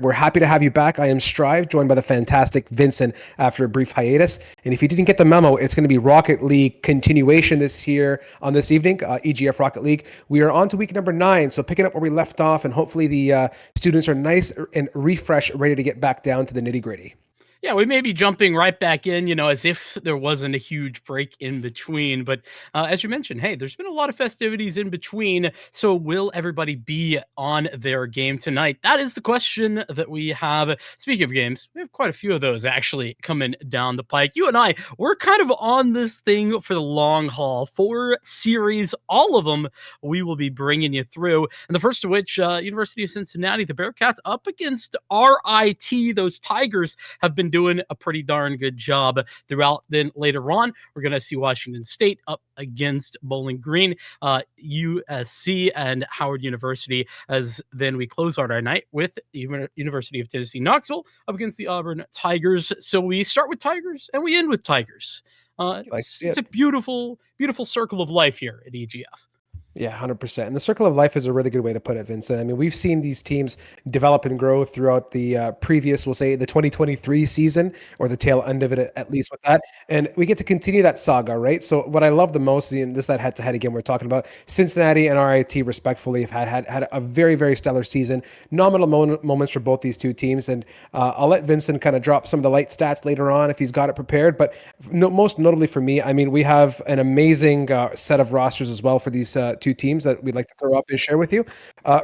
We're happy to have you back. I am Strive, joined by the fantastic Vincent after a brief hiatus. And if you didn't get the memo, it's going to be Rocket League continuation this year on this evening, EGF Rocket League. We are on to week number 9, so picking up where we left off, and hopefully the students are nice and refreshed, ready to get back down to the nitty-gritty. Yeah, we may be jumping right back in, as if there wasn't a huge break in between. But as you mentioned, hey, there's been a lot of festivities in between. So will everybody be on their game tonight? That is the question that we have. Speaking of games, we have quite a few of those actually coming down the pike. You and I, we're kind of on this thing for the long haul. 4 series, all of them we will be bringing you through. And the first of which, University of Cincinnati, the Bearcats up against RIT. Those Tigers have been doing a pretty darn good job throughout. Then later on, we're going to see Washington State up against Bowling Green, USC, and Howard University, as then we close out our night with University of Tennessee Knoxville up against the Auburn Tigers. So we start with Tigers and we end with Tigers. It's a beautiful, beautiful circle of life here at EGF. Yeah, 100%. And the circle of life is a really good way to put it, Vincent. I mean, we've seen these teams develop and grow throughout the previous, we'll say, the 2023 season, or the tail end of it, at least with that. And we get to continue that saga, right? So what I love the most, and this that head-to-head again we're talking about, Cincinnati and RIT respectfully have had a very, very stellar season. Nominal moments for both these two teams. And I'll let Vincent kind of drop some of the light stats later on if he's got it prepared. But most notably for me, I mean, we have an amazing set of rosters as well for these two teams that we'd like to throw up and share with you.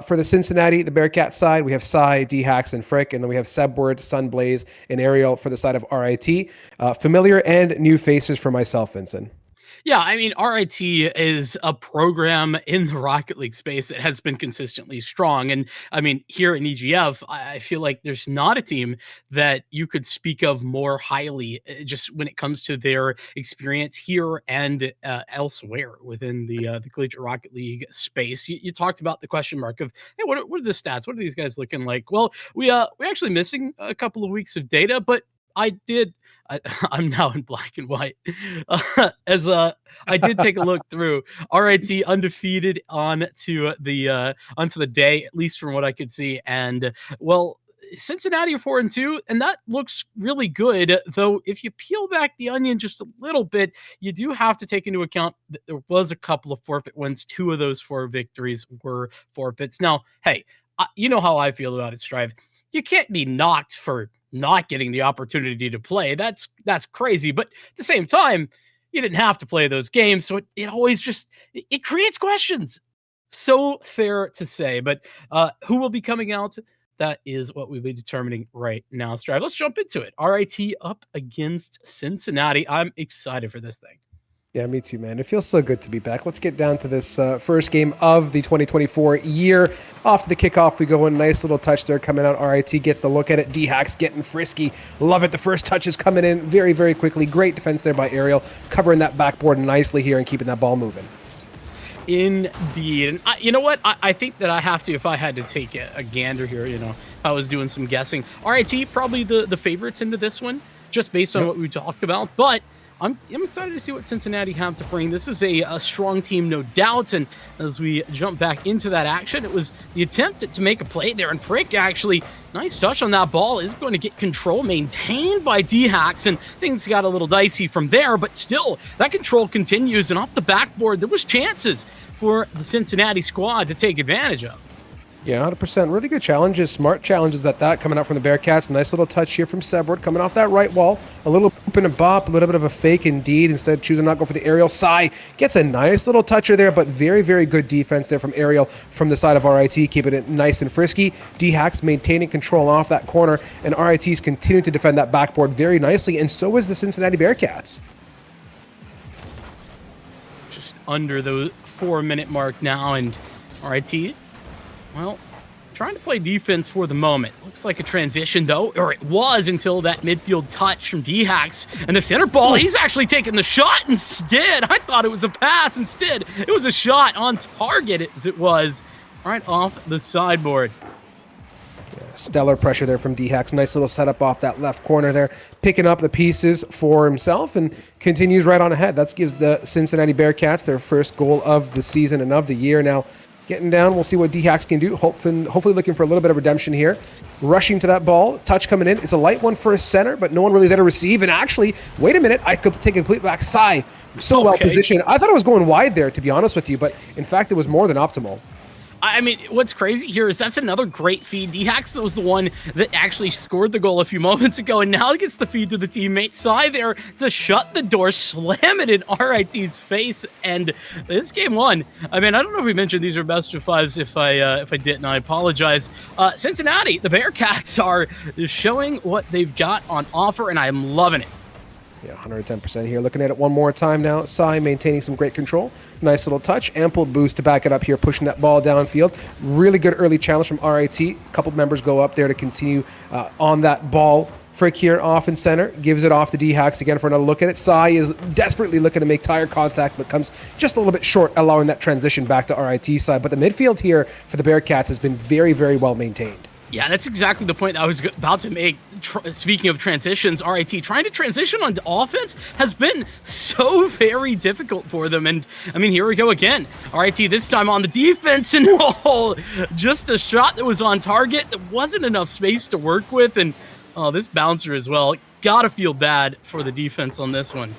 For the Cincinnati, the Bearcat side, we have Cy, D-Hacks, and Frick, and then we have Sebward, Sunblaze, and Ariel for the side of RIT. Familiar and new faces for myself, Vincent. Yeah, I mean, RIT is a program in the Rocket League space that has been consistently strong. And I mean, here in EGF, I feel like there's not a team that you could speak of more highly just when it comes to their experience here and elsewhere within the Collegiate Rocket League space. You talked about the question mark of, hey, what are the stats? What are these guys looking like? Well, we're actually missing a couple of weeks of data, but I'm now in black and white. I did take a look through RIT undefeated onto the day, at least from what I could see. And well, Cincinnati are 4-2, and that looks really good. Though, if you peel back the onion just a little bit, you do have to take into account that there was a couple of forfeit wins. 2 of those 4 victories were forfeits. Now, hey, you know how I feel about it, Strive. You can't be knocked for not getting the opportunity to play. That's crazy. But at the same time, you didn't have to play those games. So it always just, it creates questions. So fair to say. But who will be coming out? That is what we'll be determining right now, Strive. Let's jump into it. RIT up against Cincinnati. I'm excited for this thing. Yeah, me too, man. It feels so good to be back. Let's get down to this first game of the 2024 year. Off to the kickoff, we go in. Nice little touch there coming out. RIT gets the look at it. D-Hacks getting frisky. Love it. The first touch is coming in very, very quickly. Great defense there by Ariel, covering that backboard nicely here and keeping that ball moving. Indeed. And you know what? I think that I have to, if I had to take a gander here, I was doing some guessing. RIT, probably the favorites into this one, just based on what we talked about. But I'm excited to see what Cincinnati have to bring. This is a strong team, no doubt. And as we jump back into that action, it was the attempt to make a play there. And Frick, actually, nice touch on that ball, is going to get control maintained by D-Hacks. And things got a little dicey from there. But still, that control continues. And off the backboard, there was chances for the Cincinnati squad to take advantage of. Yeah, 100%. Really good challenges, smart challenges that coming out from the Bearcats. Nice little touch here from Sebward coming off that right wall. A little boop and a bop, a little bit of a fake indeed. Instead, choosing not to go for the aerial. Cy gets a nice little toucher there, but very, very good defense there from Ariel from the side of RIT, keeping it nice and frisky. D-Hacks maintaining control off that corner, and RIT's continuing to defend that backboard very nicely, and so is the Cincinnati Bearcats. Just under the 4-minute mark now, and RIT, well, trying to play defense for the moment. Looks like a transition, though, or it was until that midfield touch from D-Hacks. And the center ball, he's actually taking the shot instead. I thought it was a pass. Instead, it was a shot on target, as it was right off the sideboard. Stellar pressure there from D-Hacks. Nice little setup off that left corner there. Picking up the pieces for himself and continues right on ahead. That gives the Cincinnati Bearcats their first goal of the season and of the year. Now, Getting down, we'll see what D-Hacks can do. Hopefully looking for a little bit of redemption here. Rushing to that ball, touch coming in. It's a light one for a center, but no one really there to receive. And actually, wait a minute, I could take a complete back. Sai, so well positioned. I thought it was going wide there, to be honest with you, but in fact, it was more than optimal. I mean, what's crazy here is that's another great feed. D-Hacks was the one that actually scored the goal a few moments ago, and now gets the feed to the teammate. Sai there to shut the door, slam it in RIT's face, and this game won. I mean, I don't know if we mentioned these are best of fives. If I didn't, I apologize. Cincinnati, the Bearcats are showing what they've got on offer, and I'm loving it. Yeah, 110% here. Looking at it one more time now. Sai maintaining some great control. Nice little touch. Ample boost to back it up here, pushing that ball downfield. Really good early challenge from RIT. A couple members go up there to continue on that ball. Frick here off in center. Gives it off to D-Hacks again for another look at it. Sai is desperately looking to make tire contact, but comes just a little bit short, allowing that transition back to RIT side. But the midfield here for the Bearcats has been very, very well maintained. Yeah, that's exactly the point I was about to make. Speaking of transitions, RIT trying to transition on offense has been so very difficult for them. And I mean, here we go again. RIT this time on the defense, and just a shot that was on target. There wasn't enough space to work with. And this bouncer as well. Gotta feel bad for the defense on this one.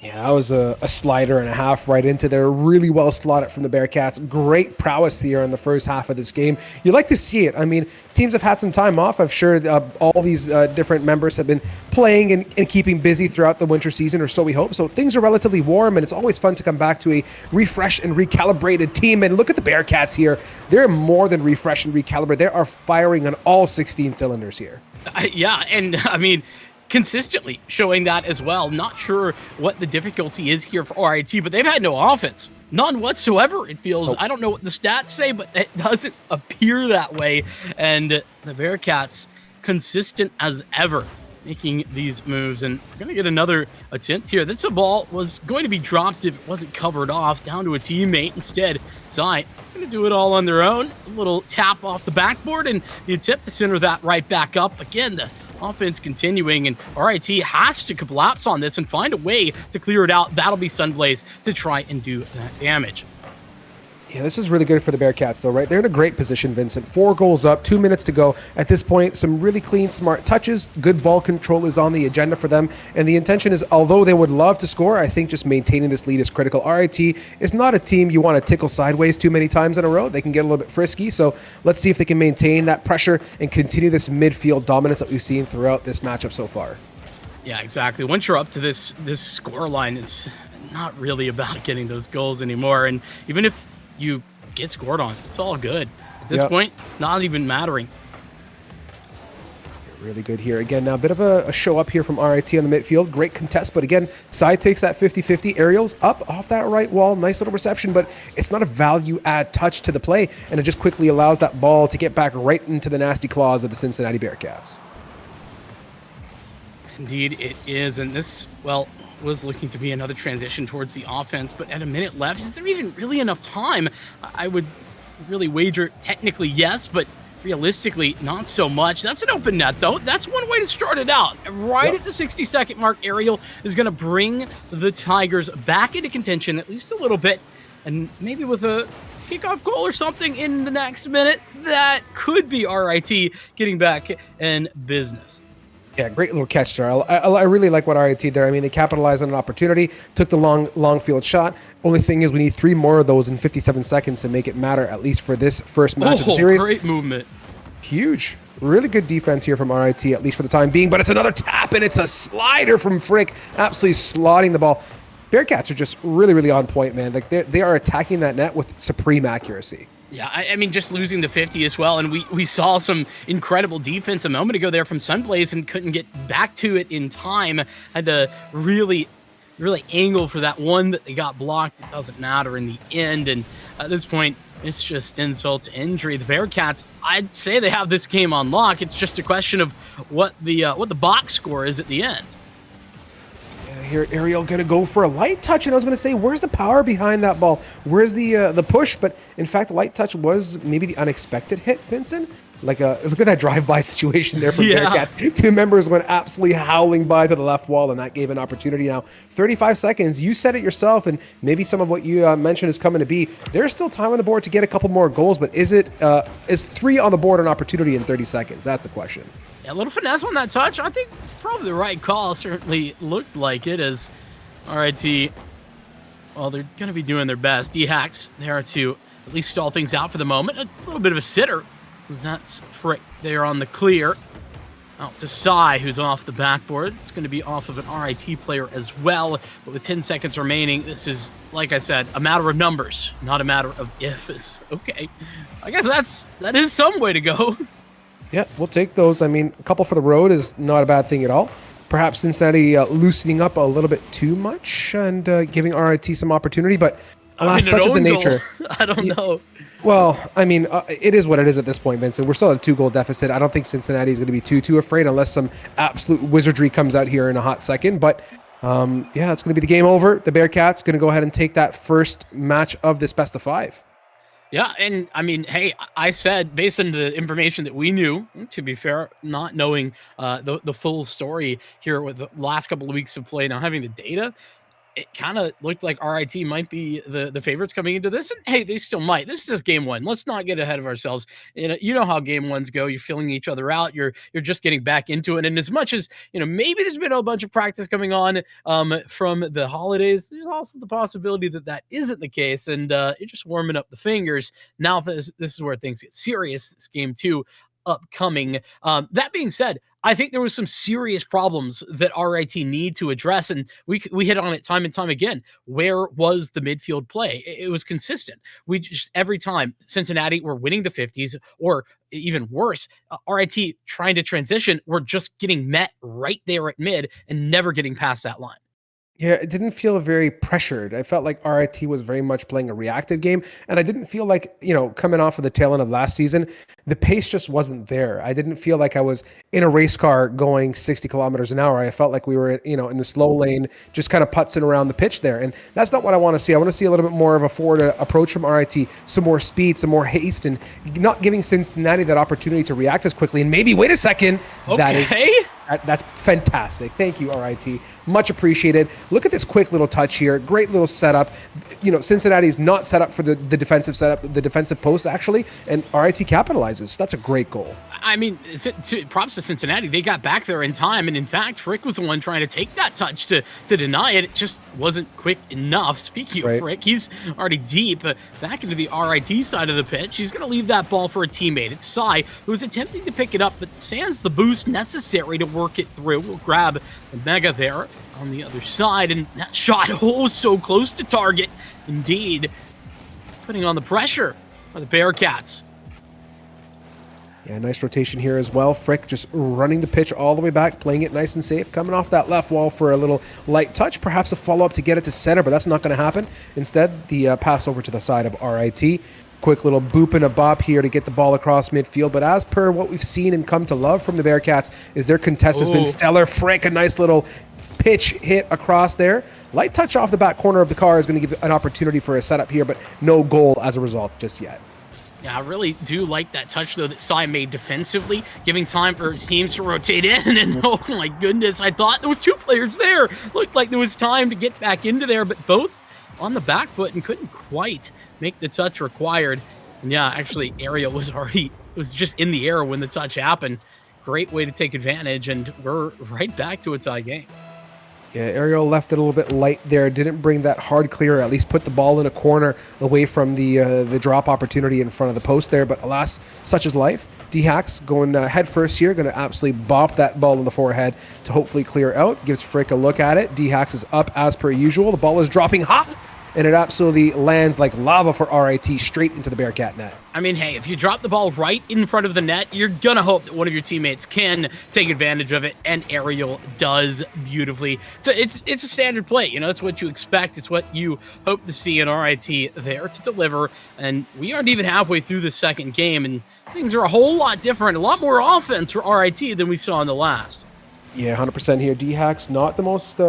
Yeah, that was a slider and a half right into there. Really well slotted from the Bearcats. Great prowess here in the first half of this game. You like to see it. I mean, teams have had some time off. I'm sure all these different members have been playing and keeping busy throughout the winter season, or so we hope. So things are relatively warm, and it's always fun to come back to a refreshed and recalibrated team. And look at the Bearcats here. They're more than refreshed and recalibrated. They are firing on all 16 cylinders here. Yeah, and I mean, consistently showing that as well. Not sure what the difficulty is here for RIT, but they've had no offense. None whatsoever, it feels. I don't know what the stats say, but it doesn't appear that way. And the Bearcats, consistent as ever, making these moves. And we're going to get another attempt here. This ball was going to be dropped if it wasn't covered off, down to a teammate. Instead, Sai going to do it all on their own. A little tap off the backboard, and the attempt to center that right back up. Again, the offense continuing, and RIT has to collapse on this and find a way to clear it out. That'll be Sunblaze to try and do that damage. Yeah, this is really good for the Bearcats, though, right? They're in a great position, Vincent. 4 goals up, 2 minutes to go. At this point, some really clean, smart touches. Good ball control is on the agenda for them. And the intention is, although they would love to score, I think just maintaining this lead is critical. RIT is not a team you want to tickle sideways too many times in a row. They can get a little bit frisky. So let's see if they can maintain that pressure and continue this midfield dominance that we've seen throughout this matchup so far. Yeah, exactly. Once you're up to this score line, it's not really about getting those goals anymore. And even if you get scored on, it's all good. At this point, not even mattering. Really good here. Again, now a bit of a show up here from RIT on the midfield. Great contest, but again, Sai takes that 50-50. Aerials up off that right wall. Nice little reception, but it's not a value-add touch to the play, and it just quickly allows that ball to get back right into the nasty claws of the Cincinnati Bearcats. Indeed, it is, and this, well, was looking to be another transition towards the offense, but at a minute left, is there even really enough time? I would really wager technically yes, but realistically not so much. That's an open net, though. That's one way to start it out. Right at the 60-second mark, Ariel is going to bring the Tigers back into contention at least a little bit, and maybe with a kickoff goal or something in the next minute, that could be RIT getting back in business. Yeah, great little catch there. I really like what RIT there. I mean, they capitalized on an opportunity, took the long field shot. Only thing is we need 3 more of those in 57 seconds to make it matter, at least for this first match of the series. Great movement. Huge. Really good defense here from RIT, at least for the time being. But it's another tap, and it's a slider from Frick, absolutely slotting the ball. Bearcats are just really, really on point, man. Like they are attacking that net with supreme accuracy. Yeah, I mean, just losing the 50 as well, and we saw some incredible defense a moment ago there from Sunblaze and couldn't get back to it in time. Had to really angle for that one that they got blocked. It doesn't matter in the end, and at this point, it's just insult to injury. The Bearcats, I'd say they have this game on lock. It's just a question of what the box score is at the end. Here, Ariel going to go for a light touch, and I was going to say, where's the power behind that ball? Where's the push? But in fact, the light touch was maybe the unexpected hit, Vincent. Like look at that drive-by situation there from Yeah. Bearcat. Two members went absolutely howling by to the left wall, and that gave an opportunity. Now, 35 seconds. You said it yourself, and maybe some of what you mentioned is coming to be. There's still time on the board to get a couple more goals, but is 3 on the board an opportunity in 30 seconds? That's the question. Yeah, a little finesse on that touch. I think probably the right call. Certainly looked like it as RIT. Well, they're going to be doing their best. D-Hacks there to at least stall things out for the moment. A little bit of a sitter. That's Frick there on the clear. Out to Sai, who's off the backboard. It's going to be off of an RIT player as well. But with 10 seconds remaining, this is, like I said, a matter of numbers, not a matter of ifs. Okay. I guess that is some way to go. Yeah, we'll take those. I mean, a couple for the road is not a bad thing at all. Perhaps Cincinnati loosening up a little bit too much and giving RIT some opportunity, but alas, such is the nature. I don't know. Well, I mean, it is what it is at this point, Vincent. We're still at a 2-goal deficit. I don't think Cincinnati is going to be too afraid unless some absolute wizardry comes out here in a hot second. But yeah, it's going to be the game over. The Bearcats going to go ahead and take that first match of this best of 5. Yeah, and I mean, hey, I said based on the information that we knew, to be fair, not knowing the full story here with the last couple of weeks of play, now having the data, it kind of looked like RIT might be the favorites coming into this. And hey, they still might. This is just game 1. Let's not get ahead of ourselves. You know how game 1s go. You're filling each other out. You're just getting back into it. And as much as, maybe there's been a bunch of practice coming on from the holidays, there's also the possibility that isn't the case. And you're just warming up the fingers. Now this is where things get serious. This game 2 upcoming. That being said, I think there was some serious problems that RIT need to address, and we hit on it time and time again. Where was the midfield play? It was consistent. We just, every time Cincinnati were winning the 50s, or even worse, RIT trying to transition, were just getting met right there at mid and never getting past that line. Yeah, it didn't feel very pressured. I felt like RIT was very much playing a reactive game, and I didn't feel like, coming off of the tail end of last season, the pace just wasn't there. I didn't feel like I was in a race car going 60 kilometers an hour. I felt like we were, in the slow lane, just kind of putzing around the pitch there, and that's not what I want to see. I want to see a little bit more of a forward approach from RIT, some more speed, some more haste, and not giving Cincinnati that opportunity to react as quickly. And maybe, wait a second, that's fantastic. Thank you, RIT. Much appreciated. Look at this quick little touch here. Great little setup. Cincinnati's not set up for the defensive setup, the defensive post, actually, and RIT capitalizes. That's a great goal. I mean, props to Cincinnati. They got back there in time, and in fact, Frick was the one trying to take that touch to deny it. It just wasn't quick enough. Speaking of Frick, he's already deep back into the RIT side of the pitch. He's going to leave that ball for a teammate. It's Sai, who's attempting to pick it up, but sans the boost necessary to work it through. We'll grab the Mega there on the other side, and that shot, so close to target. Indeed, putting on the pressure for the Bearcats. Yeah, nice rotation here as well. Frick just running the pitch all the way back, playing it nice and safe, coming off that left wall for a little light touch, perhaps a follow-up to get it to center, but that's not going to happen. Instead, the pass over to the side of RIT. Quick little boop and a bop here to get the ball across midfield, but as per what we've seen and come to love from the Bearcats, is their contest has been stellar. Frick, a nice little pitch hit across there. Light touch off the back corner of the car is going to give an opportunity for a setup here, but no goal as a result just yet. Yeah, I really do like that touch, though, that Sai made defensively, giving time for his teams to rotate in. And oh my goodness, I thought there was 2 players there. Looked like there was time to get back into there, but both on the back foot and couldn't quite make the touch required. And yeah, actually, Ariel was just in the air when the touch happened. Great way to take advantage, and we're right back to a tie game. Yeah, Ariel left it a little bit light there. Didn't bring that hard clear, at least put the ball in a corner away from the drop opportunity in front of the post there. But alas, such is life. D-Hacks going head first here, going to absolutely bop that ball in the forehead to hopefully clear out. Gives Frick a look at it. D-Hacks is up as per usual. The ball is dropping hot, and it absolutely lands like lava for RIT straight into the Bearcat net. I mean, hey, if you drop the ball right in front of the net, you're going to hope that one of your teammates can take advantage of it, and Ariel does beautifully. So it's a standard play. It's what you expect. It's what you hope to see in RIT there to deliver, and we aren't even halfway through the second game, and things are a whole lot different, a lot more offense for RIT than we saw in the last. Yeah, 100% here. D-Hacks, not the most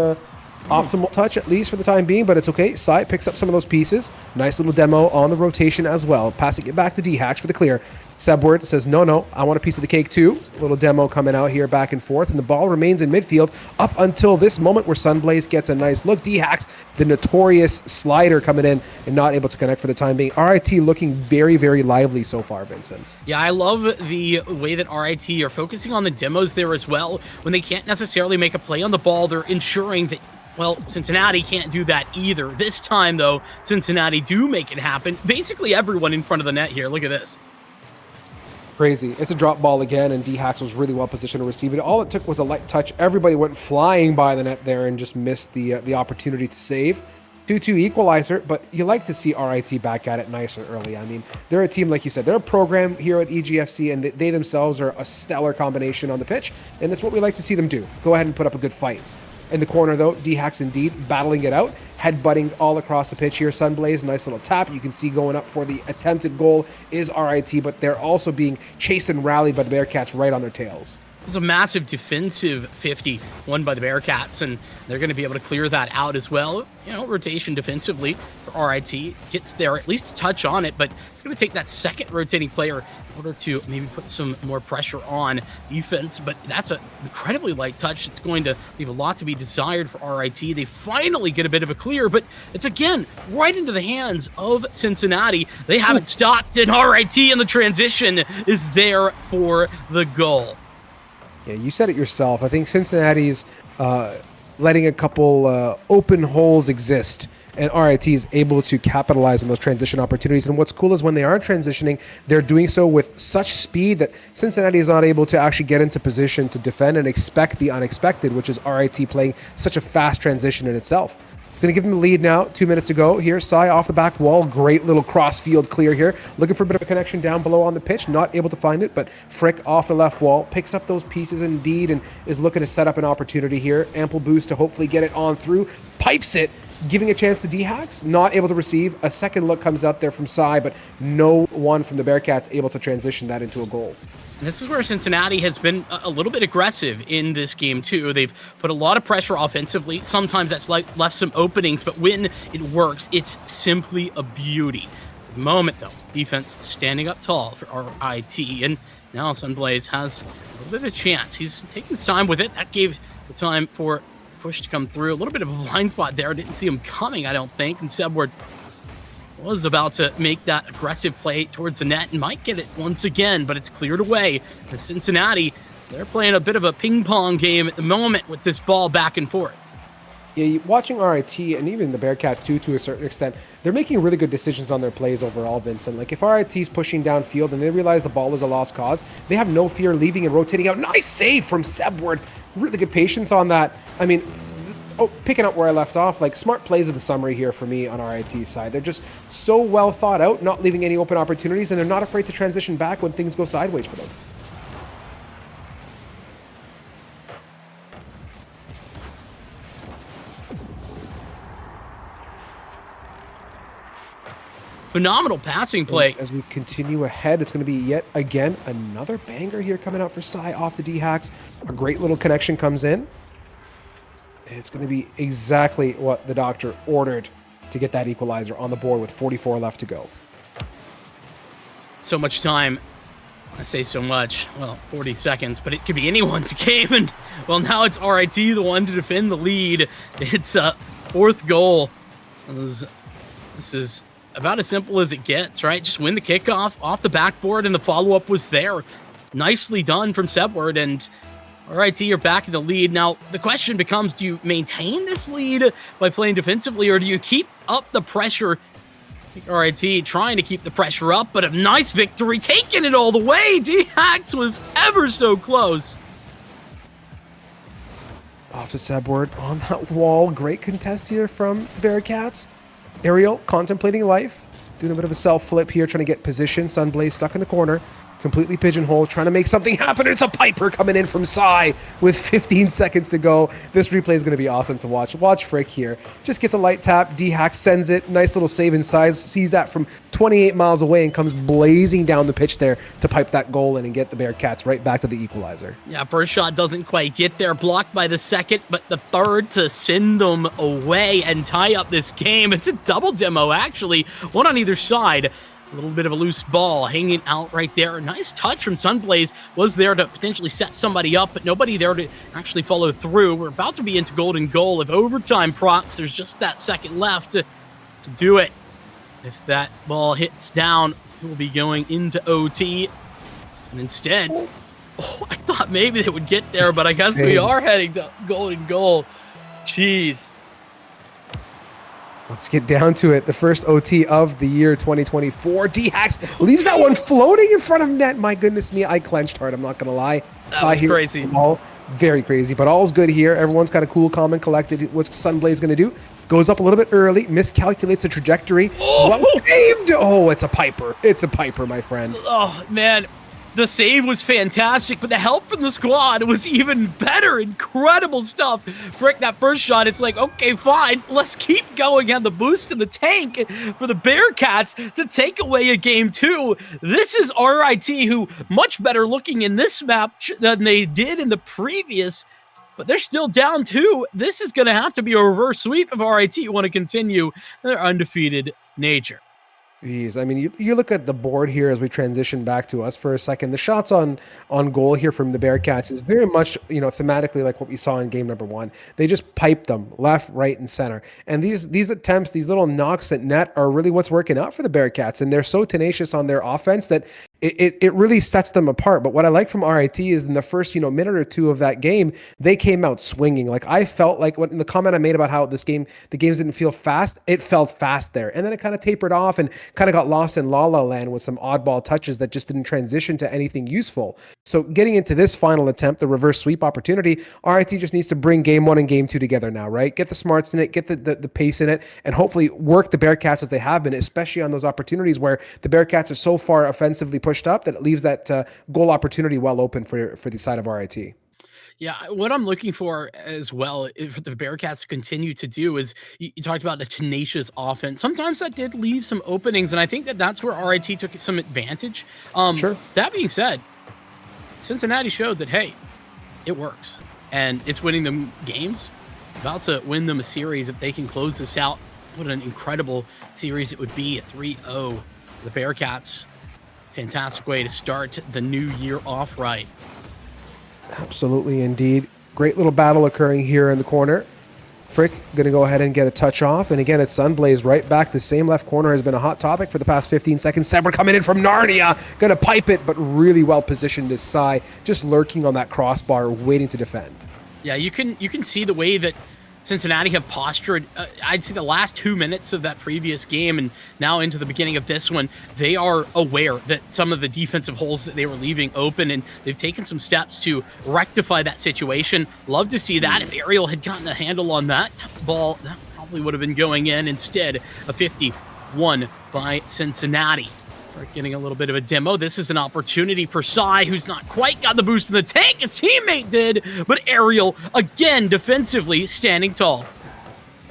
optimal touch, at least for the time being, but it's okay. Sai picks up some of those pieces. Nice little demo on the rotation as well. Passing it back to D-Hacks for the clear. Sebward says, no, I want a piece of the cake too. A little demo coming out here back and forth, and the ball remains in midfield up until this moment where Sunblaze gets a nice look. D-Hacks, the notorious slider, coming in and not able to connect for the time being. RIT looking very, very lively so far, Vincent. Yeah, I love the way that RIT are focusing on the demos there as well. When they can't necessarily make a play on the ball, they're ensuring that, well, Cincinnati can't do that either. This time, though, Cincinnati do make it happen. Basically everyone in front of the net here. Look at this. Crazy. It's a drop ball again, and D-Hacks was really well positioned to receive it. All it took was a light touch. Everybody went flying by the net there and just missed the opportunity to save. 2-2 equalizer, but you like to see RIT back at it nicer early. I mean, they're a team, like you said, they're a program here at EGFC, and they themselves are a stellar combination on the pitch, and that's what we like to see them do. Go ahead and put up a good fight. In the corner, though, D-Hacks indeed battling it out, headbutting all across the pitch here. Sunblaze, nice little tap. You can see going up for the attempted goal is RIT, but they're also being chased and rallied by the Bearcats right on their tails. It was a massive defensive 50 won by the Bearcats, and they're going to be able to clear that out as well. You know, rotation defensively for RIT gets there, at least a touch on it, but it's going to take that second rotating player in order to maybe put some more pressure on defense. But that's an incredibly light touch. It's going to leave a lot to be desired for RIT. They finally get a bit of a clear, but it's again right into the hands of Cincinnati. They haven't stopped, and RIT in the transition is there for the goal. Yeah, you said it yourself. I think Cincinnati's letting a couple open holes exist, and RIT is able to capitalize on those transition opportunities. And what's cool is when they are transitioning, they're doing so with such speed that Cincinnati is not able to actually get into position to defend and expect the unexpected, which is RIT playing such a fast transition in itself. Going to give them the lead now. 2 minutes to go. Here, Sai off the back wall. Great little cross-field clear here. Looking for a bit of a connection down below on the pitch. Not able to find it, but Frick off the left wall. Picks up those pieces indeed and is looking to set up an opportunity here. Ample boost to hopefully get it on through. Pipes it, giving a chance to D-Hacks. Not able to receive. A second look comes out there from Sai, but no one from the Bearcats able to transition that into a goal. And this is where Cincinnati has been a little bit aggressive in this game, too. They've put a lot of pressure offensively. Sometimes that's left some openings, but when it works, it's simply a beauty. At the moment, though, defense standing up tall for RIT, and now Sunblaze has a little bit of a chance. He's taking his time with it. That gave the time for push to come through. A little bit of a blind spot there. Didn't see him coming, I don't think, and Sebward was about to make that aggressive play towards the net and might get it once again, but it's cleared away. The Cincinnati, they're playing a bit of a ping-pong game at the moment with this ball back and forth. Yeah, watching RIT and even the Bearcats too, to a certain extent, they're making really good decisions on their plays overall, Vincent. Like if RIT's pushing downfield and they realize the ball is a lost cause, they have no fear leaving and rotating out. Nice save from Sebward. Really good patience on that. I mean, picking up where I left off, like smart plays of the summary here for me on RIT's side. They're just so well thought out, not leaving any open opportunities, and they're not afraid to transition back when things go sideways for them. Phenomenal passing play. And as we continue ahead, it's going to be yet again another banger here coming out for Sai off the D-Hacks. A great little connection comes in. It's going to be exactly what the doctor ordered to get that equalizer on the board with 44 left to go. So much time. I say so much. Well, 40 seconds, but it could be anyone's game. And, well, now it's RIT, the one to defend the lead. It's a fourth goal. This is about as simple as it gets, right? Just win the kickoff off the backboard, and the follow-up was there. Nicely done from Sebward, and RIT are back in the lead. Now, the question becomes, do you maintain this lead by playing defensively, or do you keep up the pressure? RIT trying to keep the pressure up, but a nice victory, taking it all the way. D-Hacks was ever so close. Off to Sebward on that wall. Great contest here from Bearcats. Ariel contemplating life, doing a bit of a self flip here, trying to get position. Sunblaze stuck in the corner. completely pigeonholed, trying to make something happen. It's a Piper coming in from Sai with 15 seconds to go. This replay is going to be awesome to watch. Watch Frick here. Just gets a light tap. D-Hack sends it. Nice little save inside. Sees that from 28 miles away and comes blazing down the pitch there to pipe that goal in and get the Bearcats right back to the equalizer. Yeah, first shot doesn't quite get there. Blocked by the second, but the third to send them away and tie up this game. It's a double demo, actually. One on either side. A little bit of a loose ball hanging out right there. Nice touch from Sunblaze. Was there to potentially set somebody up, but nobody there to actually follow through. We're about to be into golden goal. If overtime procs, there's just that second left to do it. If that ball hits down, we'll be going into OT. And instead, I thought maybe they would get there, but I guess we are heading to golden goal. Jeez. Let's get down to it. The first OT of the year 2024. D-Hacks leaves that one floating in front of net. My goodness me, I clenched hard. I'm not going to lie. That was crazy. Very crazy, but all's good here. Everyone's kind of cool, calm, and collected. What's Sunblaze going to do? Goes up a little bit early, miscalculates the trajectory. Well saved. Oh, it's a Piper. It's a Piper, my friend. Oh, man. The save was fantastic, but the help from the squad was even better. Incredible stuff. Frick, that first shot, it's like, okay, fine. Let's keep going on the boost in the tank for the Bearcats to take away a game two. This is RIT, who much better looking in this map than they did in the previous, but they're still down two. This is going to have to be a reverse sweep if RIT want to continue their undefeated nature. Jeez, I mean, you look at the board here as we transition back to us for a second. The shots on goal here from the Bearcats is very much, thematically like what we saw in game number one. They just piped them left, right, and center. And these attempts, these little knocks at net are really what's working out for the Bearcats. And they're so tenacious on their offense that it really sets them apart. But what I like from RIT is in the first, minute or two of that game, they came out swinging. Like I felt like in the comment I made about how the games didn't feel fast, it felt fast there. And then it kind of tapered off and kind of got lost in La La Land with some oddball touches that just didn't transition to anything useful. So getting into this final attempt, the reverse sweep opportunity, RIT just needs to bring game one and game two together now, right? Get the smarts in it, get the pace in it, and hopefully work the Bearcats as they have been, especially on those opportunities where the Bearcats are so far offensively pushed up that it leaves that goal opportunity well open for the side of RIT. Yeah, what I'm looking for as well, if the Bearcats continue to do is, you talked about a tenacious offense. Sometimes that did leave some openings, and I think that's where RIT took some advantage. Sure. That being said, Cincinnati showed that, hey, it works, and it's winning them games. About to win them a series if they can close this out. What an incredible series it would be, a 3-0. The Bearcats, fantastic way to start the new year off right. Absolutely, indeed. Great little battle occurring here in the corner. Frick going to go ahead and get a touch off. And again, it's Sunblaze right back. The same left corner has been a hot topic for the past 15 seconds. Sever coming in from Narnia. Going to pipe it, but really well positioned is Sai. Just lurking on that crossbar, waiting to defend. Yeah, you can see the way that Cincinnati have postured. I'd say the last 2 minutes of that previous game and now into the beginning of this one, they are aware that some of the defensive holes that they were leaving open, and they've taken some steps to rectify that situation. Love to see that. If Ariel had gotten a handle on that ball, that probably would have been going in. Instead, a 51 by Cincinnati. Getting a little bit of a demo. This is an opportunity for Sai, who's not quite got the boost in the tank his teammate did, but Ariel, again, defensively standing tall.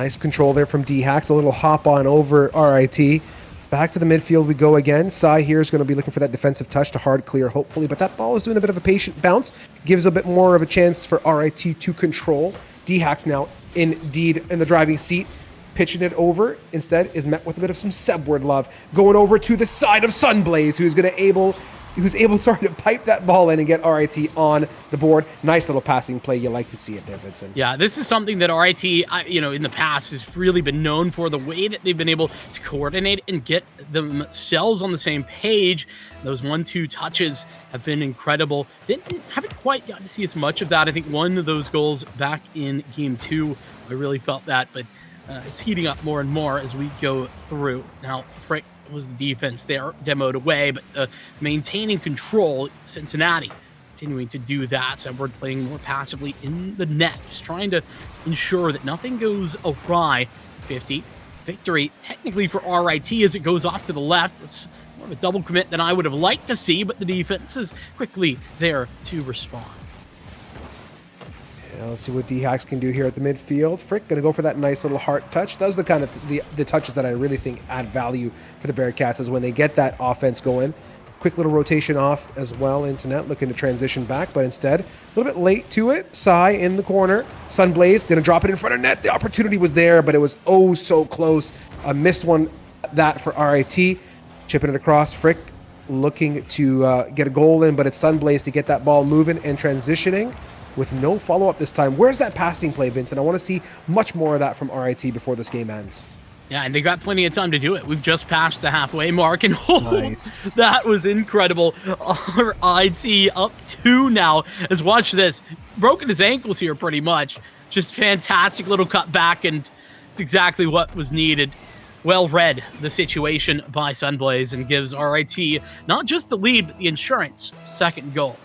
Nice control there from D-Hacks. A little hop on over RIT. Back to the midfield we go again. Sai here is going to be looking for that defensive touch to hard clear, hopefully, but that ball is doing a bit of a patient bounce. Gives a bit more of a chance for RIT to control. D-Hacks now indeed in the driving seat. Pitching it over instead is met with a bit of some Sebward love. Going over to the side of Sunblaze, who's able to pipe that ball in and get RIT on the board. Nice little passing play. You like to see it there, Vincent. Yeah, this is something that RIT, in the past has really been known for, the way that they've been able to coordinate and get themselves on the same page. Those 1-2 touches have been incredible. Haven't quite gotten to see as much of that. I think one of those goals back in game 2, I really felt that, but it's heating up more and more as we go through. Now, Frick was the defense there, demoed away, but maintaining control, Cincinnati continuing to do that. So we're playing more passively in the net, just trying to ensure that nothing goes awry. 50 victory technically for RIT as it goes off to the left. Let's More of a double commit than I would have liked to see, but the defense is quickly there to respond. Yeah, let's see what D-Hacks can do here at the midfield. Frick gonna go for that nice little heart touch. Those are the kind of the touches that I really think add value for the Bearcats, is when they get that offense going. Quick little rotation off as well into net, looking to transition back, but instead, a little bit late to it. Sai in the corner. Sunblaze gonna drop it in front of net. The opportunity was there, but it was oh so close. A missed one, that for RIT. Chipping it across. Frick looking to get a goal in, but it's Sunblaze to get that ball moving and transitioning with no follow-up this time. Where's that passing play, Vincent? I want to see much more of that from RIT before this game ends. Yeah, and they got plenty of time to do it. We've just passed the halfway mark, and Nice. that was incredible. RIT up 2 now. As watch this. Broken his ankles here pretty much. Just fantastic little cut back, and it's exactly what was needed. Well read the situation by Sunblaze, and gives RIT not just the lead, but the insurance second goal.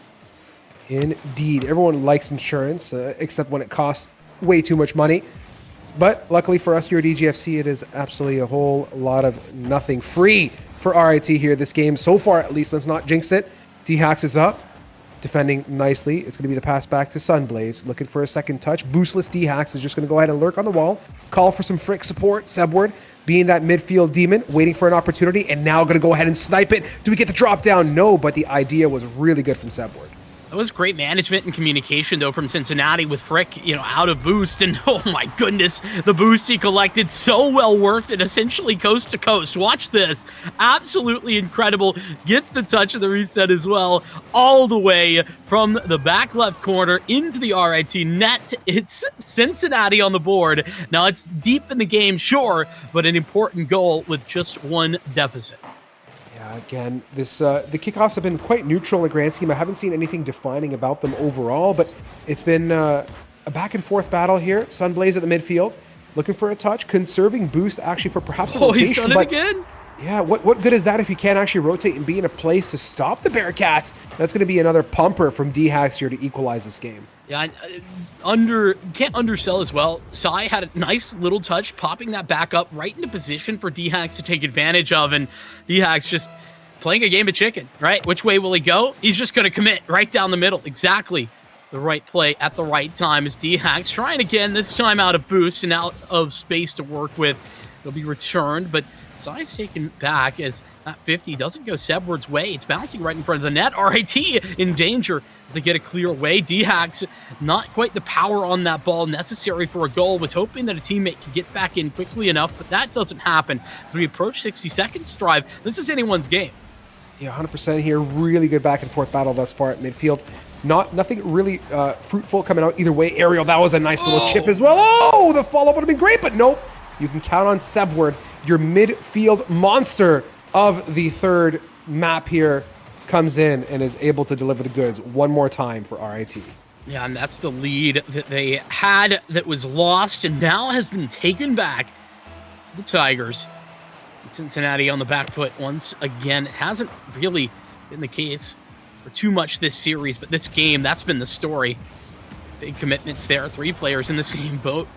Indeed. Everyone likes insurance, except when it costs way too much money. But luckily for us here at EGFC, it is absolutely a whole lot of nothing. Free for RIT here this game. So far, at least. Let's not jinx it. D-Hacks is up. Defending nicely. It's going to be the pass back to Sunblaze. Looking for a second touch. Boostless D-Hacks is just going to go ahead and lurk on the wall. Call for some Frick support. Sebward being that midfield demon, waiting for an opportunity, and now going to go ahead and snipe it. Do we get the drop down? No, but the idea was really good from Sebward. That was great management and communication, though, from Cincinnati with Frick, out of boost. And oh my goodness, the boost he collected, so well worth it, essentially coast to coast. Watch this. Absolutely incredible. Gets the touch of the reset as well, all the way from the back left corner into the RIT net. It's Cincinnati on the board. Now, it's deep in the game, sure, but an important goal with just one deficit. Again, the kickoffs have been quite neutral in the grand scheme. I haven't seen anything defining about them overall, but it's been a back and forth battle here. Sunblaze at the midfield, looking for a touch, conserving boost actually for perhaps a rotation. He's done it again? Yeah, what good is that if you can't actually rotate and be in a place to stop the Bearcats? That's going to be another pumper from D-Hacks here to equalize this game. Yeah, can't undersell as well. Sai had a nice little touch, popping that back up right into position for D-Hacks to take advantage of, and D-Hacks just playing a game of chicken, right? Which way will he go? He's just going to commit right down the middle. Exactly the right play at the right time as D-Hacks trying again, this time out of boost and out of space to work with. It'll be returned, but Sai's taken back as that 50 doesn't go Sebward's way. It's bouncing right in front of the net. RIT in danger as they get a clear away. D-Hacks, not quite the power on that ball necessary for a goal. Was hoping that a teammate could get back in quickly enough, but that doesn't happen. As we approach 60 seconds drive, this is anyone's game. Yeah, 100% here. Really good back and forth battle thus far at midfield. Nothing really fruitful coming out either way. Ariel, that was a nice little chip as well. Oh, the follow-up would have been great, but nope. You can count on Sebward, your midfield monster of the third map here, comes in and is able to deliver the goods one more time for RIT. Yeah, and that's the lead that they had that was lost and now has been taken back. The Tigers. Cincinnati on the back foot once again. It hasn't really been the case for too much this series, but this game, that's been the story. Big commitments there. 3 players in the same boat.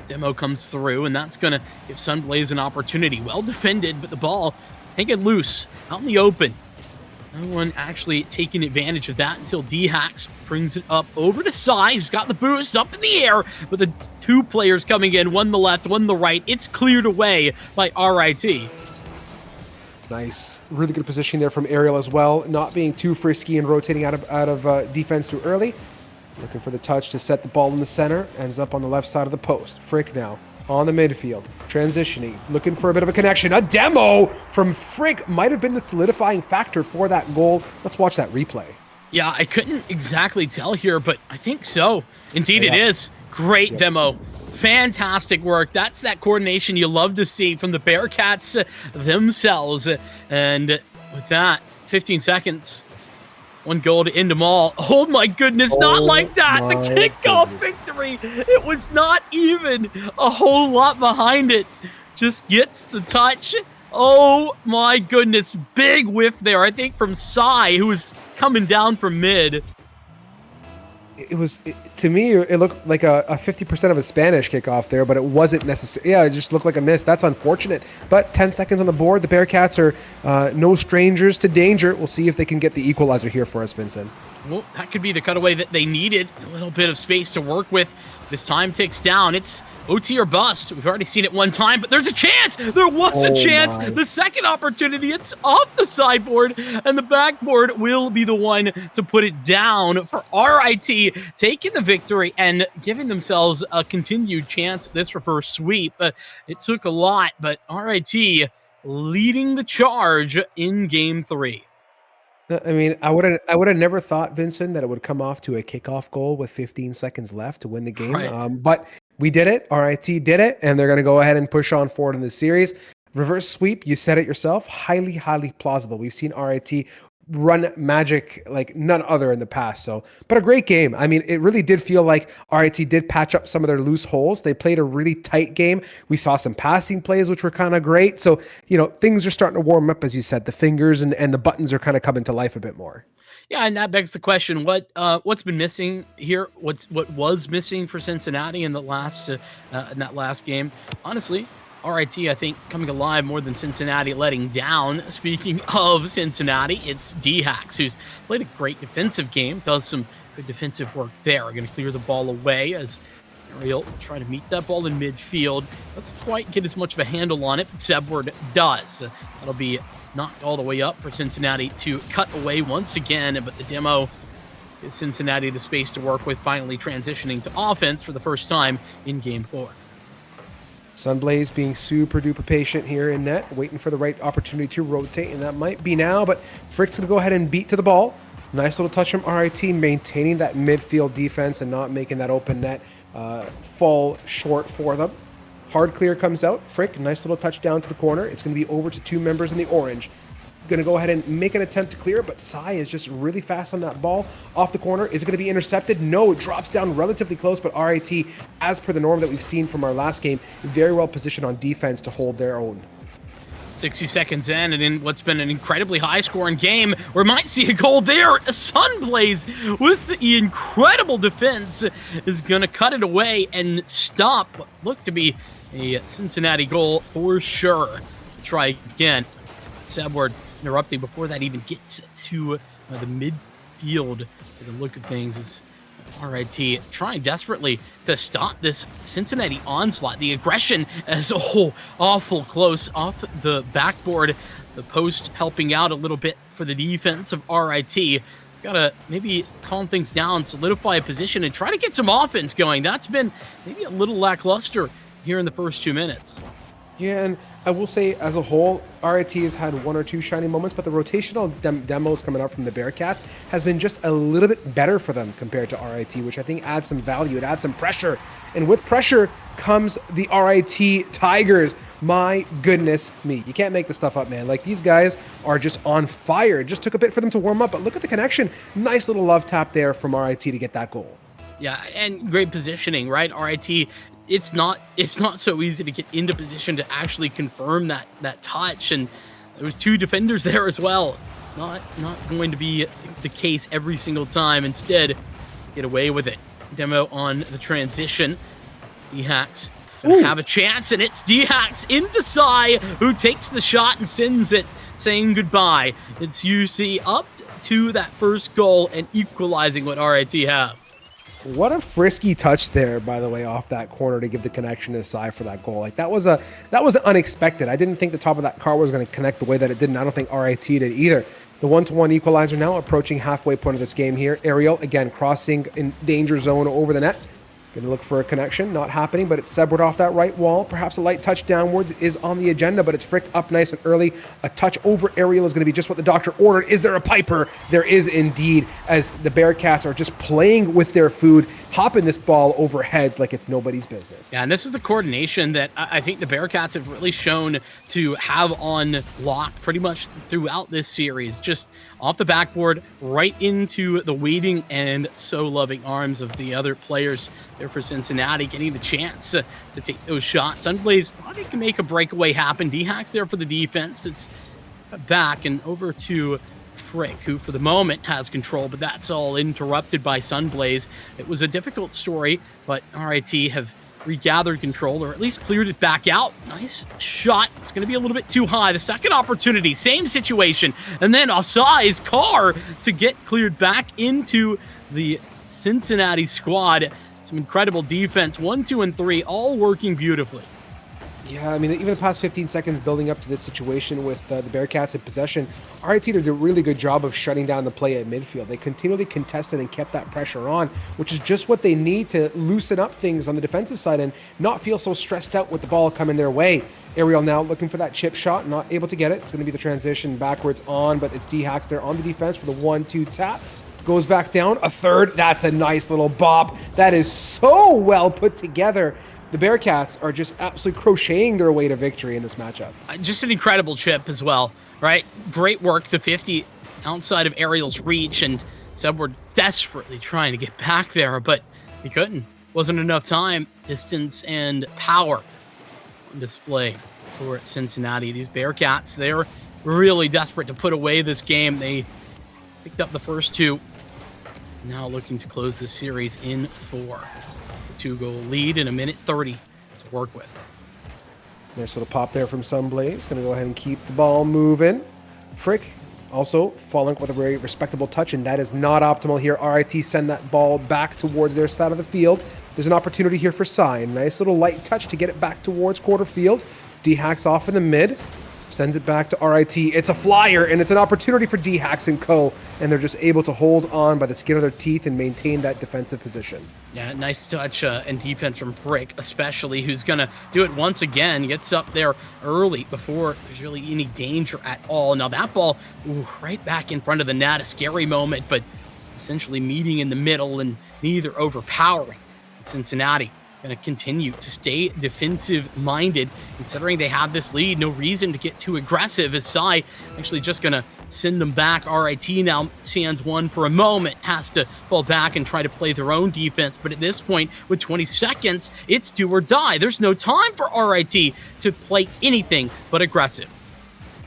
Demo comes through, and that's going to give Sunblaze an opportunity. Well defended, but the ball taken loose out in the open. No one actually taking advantage of that until D-Hacks brings it up over to Sai, who's got the boost up in the air, with the 2 players coming in, one the left, one the right. It's cleared away by RIT. Nice. Really good position there from Ariel as well, not being too frisky and rotating out of defense too early. Looking for the touch to set the ball in the center. Ends up on the left side of the post. Frick now on the midfield. Transitioning. Looking for a bit of a connection. A demo from Frick might have been the solidifying factor for that goal. Let's watch that replay. Yeah, I couldn't exactly tell here, but I think so. Indeed, it is. Great demo. Fantastic work. That's that coordination you love to see from the Bearcats themselves. And with that, 15 seconds. 1 goal to end them all. Oh my goodness, not like that. The kickoff victory. It was not even a whole lot behind it. Just gets the touch. Oh my goodness. Big whiff there, I think, from Sai, who was coming down from mid. To me, it looked like a 50% of a Spanish kickoff there, but it wasn't necessary. Yeah, it just looked like a miss. That's unfortunate. But 10 seconds on the board. The Bearcats are no strangers to danger. We'll see if they can get the equalizer here for us, Vincent. Well, that could be the cutaway that they needed. A little bit of space to work with. This time ticks down. It's OT or bust. We've already seen it one time, but there's a chance. There was a chance. My. The second opportunity, it's off the sideboard, and the backboard will be the one to put it down for RIT, taking the victory and giving themselves a continued chance at this reverse sweep. It took a lot, but RIT leading the charge in Game 3. I mean, I would have never thought, Vincent, that it would come off to a kickoff goal with 15 seconds left to win the game. Right. But we did it. RIT did it, and they're going to go ahead and push on forward in the series. Reverse sweep, you said it yourself, highly, highly plausible. We've seen RIT run magic like none other in the past. So, but a great game. I mean, it really did feel like RIT did patch up some of their loose holes. They played a really tight game. We saw some passing plays, which were kind of great. So, things are starting to warm up, as you said. The fingers and the buttons are kind of coming to life a bit more. Yeah, and that begs the question: what's been missing here? What was missing for Cincinnati in that last game? Honestly, RIT, I think, coming alive more than Cincinnati letting down. Speaking of Cincinnati, it's D-Hacks, who's played a great defensive game, does some good defensive work there. Going to clear the ball away as Ariel try to meet that ball in midfield. Doesn't quite get as much of a handle on it, but Sebward does. That'll be knocked all the way up for Cincinnati to cut away once again, but the demo gives Cincinnati the space to work with, finally transitioning to offense for the first time in Game 4. Sunblaze being super duper patient here in net, waiting for the right opportunity to rotate, and that might be now, but Frick's going to go ahead and beat to the ball. Nice little touch from RIT, maintaining that midfield defense and not making that open net fall short for them. Hard clear comes out. Frick, nice little touchdown to the corner. It's going to be over to two members in the orange. Going to go ahead and make an attempt to clear, but Sai is just really fast on that ball. Off the corner. Is it going to be intercepted? No, it drops down relatively close, but RIT, as per the norm that we've seen from our last game, very well positioned on defense to hold their own. 60 seconds in, and in what's been an incredibly high-scoring game, we might see a goal there. Sunblaze, with the incredible defense, is going to cut it away and stop what looked to be a Cincinnati goal for sure. Try again. Sebward interrupting before that even gets to the midfield. For the look of things is RIT trying desperately to stop this Cincinnati onslaught. The aggression is awful close off the backboard. The post helping out a little bit for the defense of RIT. Gotta maybe calm things down, solidify a position, and try to get some offense going. That's been maybe a little lackluster here in the first 2 minutes. Yeah, and I will say, as a whole, RIT has had one or two shining moments, but the rotational demos coming out from the Bearcats has been just a little bit better for them compared to RIT, which I think adds some value. It adds some pressure. And with pressure comes the RIT Tigers. My goodness me. You can't make this stuff up, man. Like, these guys are just on fire. It just took a bit for them to warm up, but look at the connection. Nice little love tap there from RIT to get that goal. Yeah, and great positioning, right? RIT, it's not so easy to get into position to actually confirm that touch, and there was two defenders there as well. Not going to be the case every single time. Instead, get away with it. Demo on the transition. D-Hacks gonna have a chance, and it's D-Hacks into Sai, who takes the shot and sends it, saying goodbye. It's UC up to that first goal and equalizing what RIT have. What a frisky touch there, by the way, off that corner to give the connection to Sai for that goal. Like, that was unexpected. I didn't think the top of that car was going to connect the way that it did, and I don't think RIT did either. The 1-1 equalizer now approaching halfway point of this game here. Ariel, again, crossing in danger zone over the net. Going to look for a connection. Not happening, but it's Sebward off that right wall. Perhaps a light touch downwards is on the agenda, but it's fricked up nice and early. A touch over Ariel is going to be just what the doctor ordered. Is there a piper? There is indeed, as the Bearcats are just playing with their food, hopping this ball over heads like it's nobody's business. Yeah, and this is the coordination that I think the Bearcats have really shown to have on lock pretty much throughout this series. Just off the backboard, right into the waiting and so loving arms of the other players there for Cincinnati, getting the chance to take those shots. Sunblaze thought he can make a breakaway happen. D-Hacks there for the defense. It's back and over to Frick, who for the moment has control, but that's all interrupted by Sunblaze. It was a difficult story, but RIT have regathered control, or at least cleared it back out. Nice shot. It's going to be a little bit too high. The second opportunity, same situation. And then Asai's car to get cleared back into the Cincinnati squad. Some incredible defense. 1, 2, and 3, all working beautifully. Yeah, I mean, even the past 15 seconds building up to this situation with the Bearcats in possession, RIT did a really good job of shutting down the play at midfield. They continually contested and kept that pressure on, which is just what they need to loosen up things on the defensive side and not feel so stressed out with the ball coming their way. Ariel now looking for that chip shot, not able to get it. It's going to be the transition backwards on, but it's D-Hacks there on the defense for the 1-2 tap. Goes back down, a third. That's a nice little bop. That is so well put together. The Bearcats are just absolutely crocheting their way to victory in this matchup. Just an incredible chip as well, right? Great work, the 50 outside of Ariel's reach, and Seb were desperately trying to get back there, but he couldn't. Wasn't enough time, distance, and power on display for Cincinnati. These Bearcats, they're really desperate to put away this game. They picked up the first two, now looking to close this series in 4. 2-goal lead in a minute 30 to work with. Nice little pop there from Sunblaze. Going to go ahead and keep the ball moving. Frick also following up with a very respectable touch, and that is not optimal here. RIT send that ball back towards their side of the field. There's an opportunity here for Sign. Nice little light touch to get it back towards quarter field. D-Hacks off in the mid. Sends it back to RIT. It's a flyer, and it's an opportunity for D-Hacks and co. And they're just able to hold on by the skin of their teeth and maintain that defensive position. Yeah, nice touch and defense from Frick, especially, who's going to do it once again. Gets up there early before there's really any danger at all. Now that ball, right back in front of the net, a scary moment, but essentially meeting in the middle and neither overpowering. Cincinnati going to continue to stay defensive-minded, considering they have this lead. No reason to get too aggressive, as Sai actually just going to send them back. RIT now stands one for a moment, has to fall back and try to play their own defense. But at this point, with 20 seconds, it's do or die. There's no time for RIT to play anything but aggressive.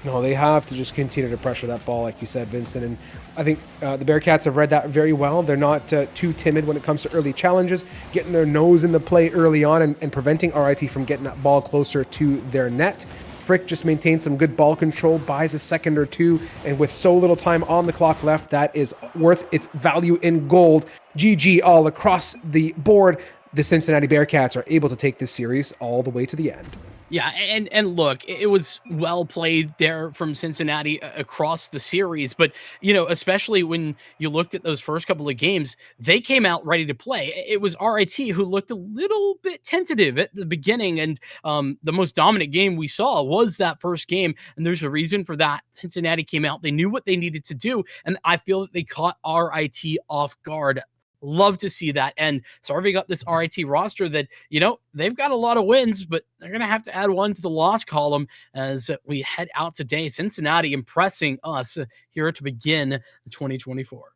No, they have to just continue to pressure that ball, like you said, Vincent. And I think the Bearcats have read that very well. They're not too timid when it comes to early challenges, getting their nose in the play early on and preventing RIT from getting that ball closer to their net. Frick just maintains some good ball control, buys a second or two, and with so little time on the clock left, that is worth its value in gold. GG all across the board. The Cincinnati Bearcats are able to take this series all the way to the end. Yeah, and look, it was well played there from Cincinnati across the series, but, you know, especially when you looked at those first couple of games, they came out ready to play. It was RIT who looked a little bit tentative at the beginning, and the most dominant game we saw was that first game, and there's a reason for that. Cincinnati came out, they knew what they needed to do, and I feel that they caught RIT off guard. Love to see that. And Sarvi got this RIT roster that, you know, they've got a lot of wins, but they're going to have to add one to the loss column as we head out today. Cincinnati impressing us here to begin 2024.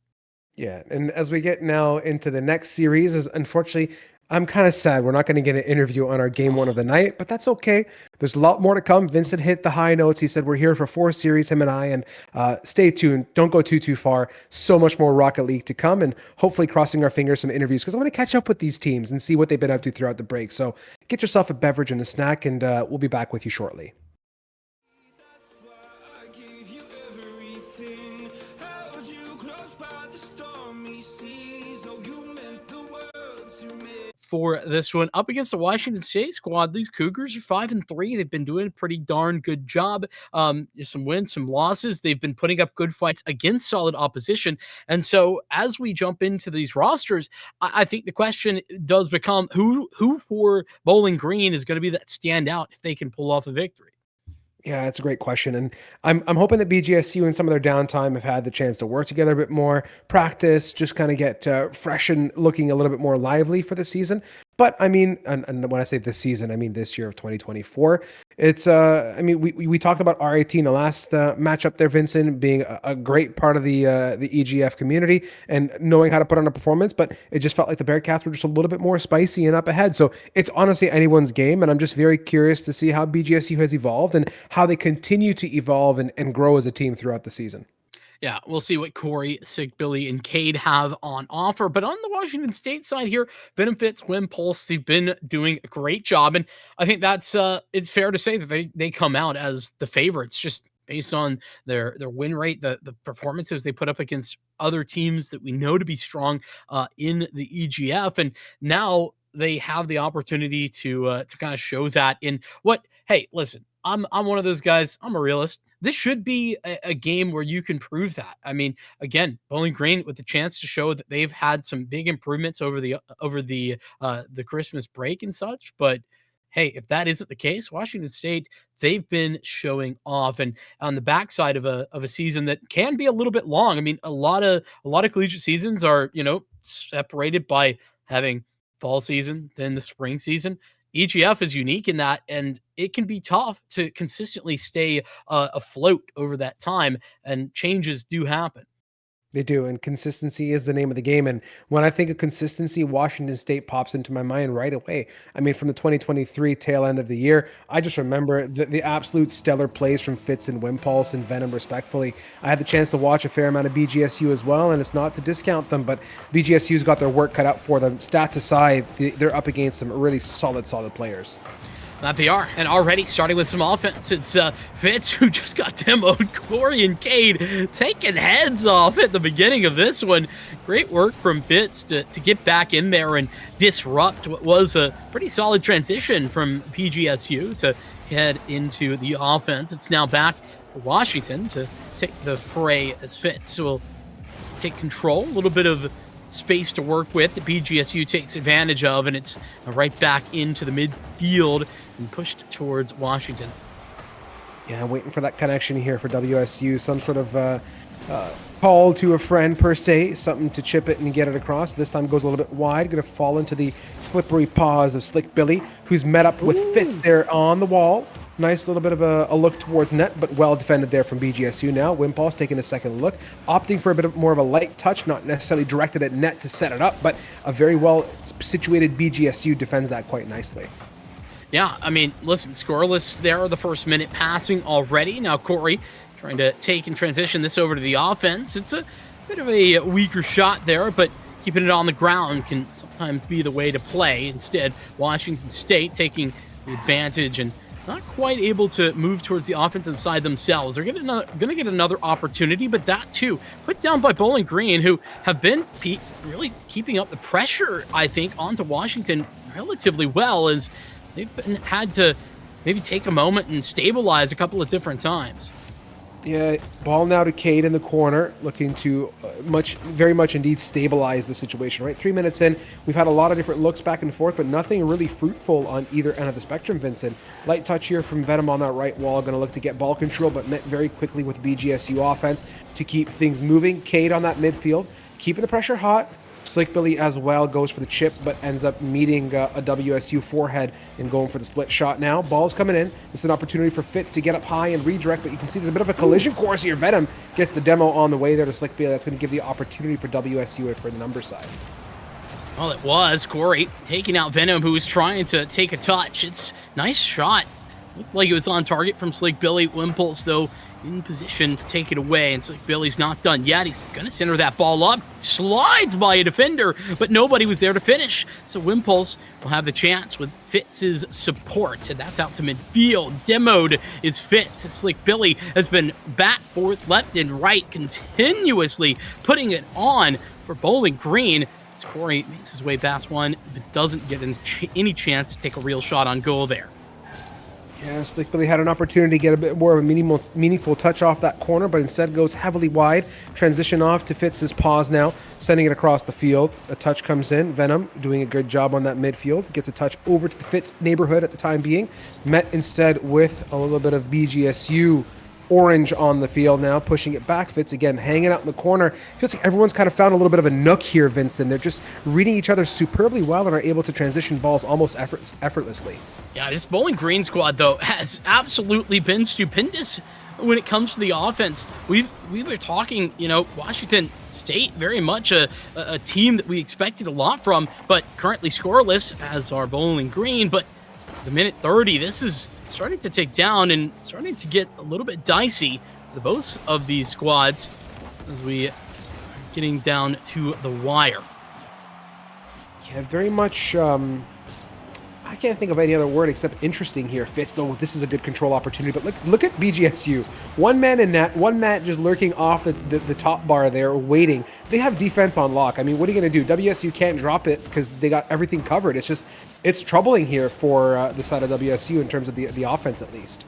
Yeah, and as we get now into the next series, is unfortunately, I'm kind of sad we're not going to get an interview on our game one of the night, but that's okay. There's a lot more to come. Vincent hit the high notes. He said we're here for 4 series, him and I, and stay tuned. Don't go too far. So much more Rocket League to come, and hopefully crossing our fingers some interviews, because I want to catch up with these teams and see what they've been up to throughout the break. So get yourself a beverage and a snack, and we'll be back with you shortly. For this one, up against the Washington State squad, these Cougars are 5-3. They've been doing a pretty darn good job. Some wins, some losses. They've been putting up good fights against solid opposition. And so as we jump into these rosters, I think the question does become who for Bowling Green is going to be that standout if they can pull off a victory. Yeah, that's a great question. And I'm hoping that BGSU and some of their downtime have had the chance to work together a bit more, practice, just kind of get fresh and looking a little bit more lively for the season. But I mean, and when I say this season, I mean this year of 2024. It's I mean, we talked about RIT in the last matchup there, Vincent, being a great part of the EGF community and knowing how to put on a performance, but it just felt like the Bearcats were just a little bit more spicy and up ahead. So it's honestly anyone's game, and I'm just very curious to see how BGSU has evolved and how they continue to evolve and grow as a team throughout the season. Yeah, we'll see what Corey, Sick Billy, and Cade have on offer. But on the Washington State side here, Venom Fitz, Wimpulse, they've been doing a great job. And I think that's it's fair to say that they come out as the favorites just based on their win rate, the performances they put up against other teams that we know to be strong in the EGF. And now they have the opportunity to kind of show that in what, hey, listen, I'm one of those guys, I'm a realist. This should be a game where you can prove that. I mean, again, Bowling Green with the chance to show that they've had some big improvements over the Christmas break and such. But hey, if that isn't the case, Washington State, they've been showing off, and on the backside of a season that can be a little bit long. I mean, a lot of collegiate seasons are separated by having fall season, then the spring season. EGF is unique in that, and it can be tough to consistently stay afloat over that time, and changes do happen. They do, and consistency is the name of the game. And when I think of consistency, Washington State pops into my mind right away. I mean, from the 2023 tail end of the year, I just remember the absolute stellar plays from Fitz and Wimpulse and Venom, respectfully. I had the chance to watch a fair amount of BGSU as well, and it's not to discount them, but BGSU's got their work cut out for them. Stats aside, they're up against some really solid players. That they are, and already starting with some offense. It's Fitz who just got demoed. Corey and Cade taking heads off at the beginning of this one. Great work from Fitz to get back in there and disrupt what was a pretty solid transition from PGSU to head into the offense. It's now back for Washington to take the fray as Fitz will take control. A little bit of space to work with that BGSU takes advantage of, and it's right back into the midfield and pushed towards Washington. Yeah, waiting for that connection here for WSU, some sort of call to a friend per se, something to chip it and get it across. This time goes a little bit wide, going to fall into the slippery paws of Slick Billy, who's met up with Fitz there on the wall. Nice little bit of a look towards net, but well defended there from BGSU now. Wimpulse taking a second look, opting for a bit of more of a light touch, not necessarily directed at net to set it up, but a very well situated BGSU defends that quite nicely. Yeah, I mean, listen, scoreless there, the first minute passing already. Now Corey trying to take and transition this over to the offense. It's a bit of a weaker shot there, but keeping it on the ground can sometimes be the way to play. Instead, Washington State taking the advantage and not quite able to move towards the offensive side themselves. They're going to get another opportunity, but that too put down by Bowling Green, who have been really keeping up the pressure, I think, onto Washington relatively well, as they've had to maybe take a moment and stabilize a couple of different times. Yeah, ball now to Cade in the corner, looking to very much indeed stabilize the situation, right? 3 minutes in, we've had a lot of different looks back and forth, but nothing really fruitful on either end of the spectrum, Vincent. Light touch here from Venom on that right wall, going to look to get ball control, but met very quickly with BGSU offense to keep things moving. Cade on that midfield, keeping the pressure hot. Slick Billy as well goes for the chip, but ends up meeting a WSU forehead and going for the split shot now. Ball's coming in. This is an opportunity for Fitz to get up high and redirect, but you can see there's a bit of a collision course here. Venom gets the demo on the way there to Slick Billy. That's going to give the opportunity for WSU for the number side. Well, it was Corey taking out Venom, who was trying to take a touch. It's nice shot. Looked like it was on target from Slick Billy. Wimpulse, though, in position to take it away, and Slick Billy's not done yet. He's going to center that ball up. Slides by a defender, but nobody was there to finish. So Wimpulse will have the chance with Fitz's support, and that's out to midfield. Demoed is Fitz. Slick Billy has been back, forth, left, and right, continuously putting it on for Bowling Green. As Corey makes his way past one, but doesn't get any chance to take a real shot on goal there. Yeah, Slick Billy had an opportunity to get a bit more of a meaningful touch off that corner, but instead goes heavily wide. Transition off to Fitz's paws now, sending it across the field. A touch comes in. Venom doing a good job on that midfield. Gets a touch over to the Fitz neighborhood at the time being. Met instead with a little bit of BGSU orange on the field now, pushing it back. Fitz again hanging out in the corner. Feels like everyone's kind of found a little bit of a nook here, Vincent. They're just reading each other superbly well and are able to transition balls almost effortlessly. Yeah, this Bowling Green squad, though, has absolutely been stupendous when it comes to the offense. We were talking, Washington State, very much a team that we expected a lot from, but currently scoreless, as are Bowling Green. But the minute 30, this is starting to take down and starting to get a little bit dicey for both of these squads. as we are getting down to the wire. Yeah, very much. I can't think of any other word except interesting here. Fitz, though, this is a good control opportunity. But look at BGSU. One man in net, one man just lurking off the top bar there, waiting. They have defense on lock. I mean, what are you going to do? WSU can't drop it because they got everything covered. It's troubling here for the side of WSU in terms of the offense, at least.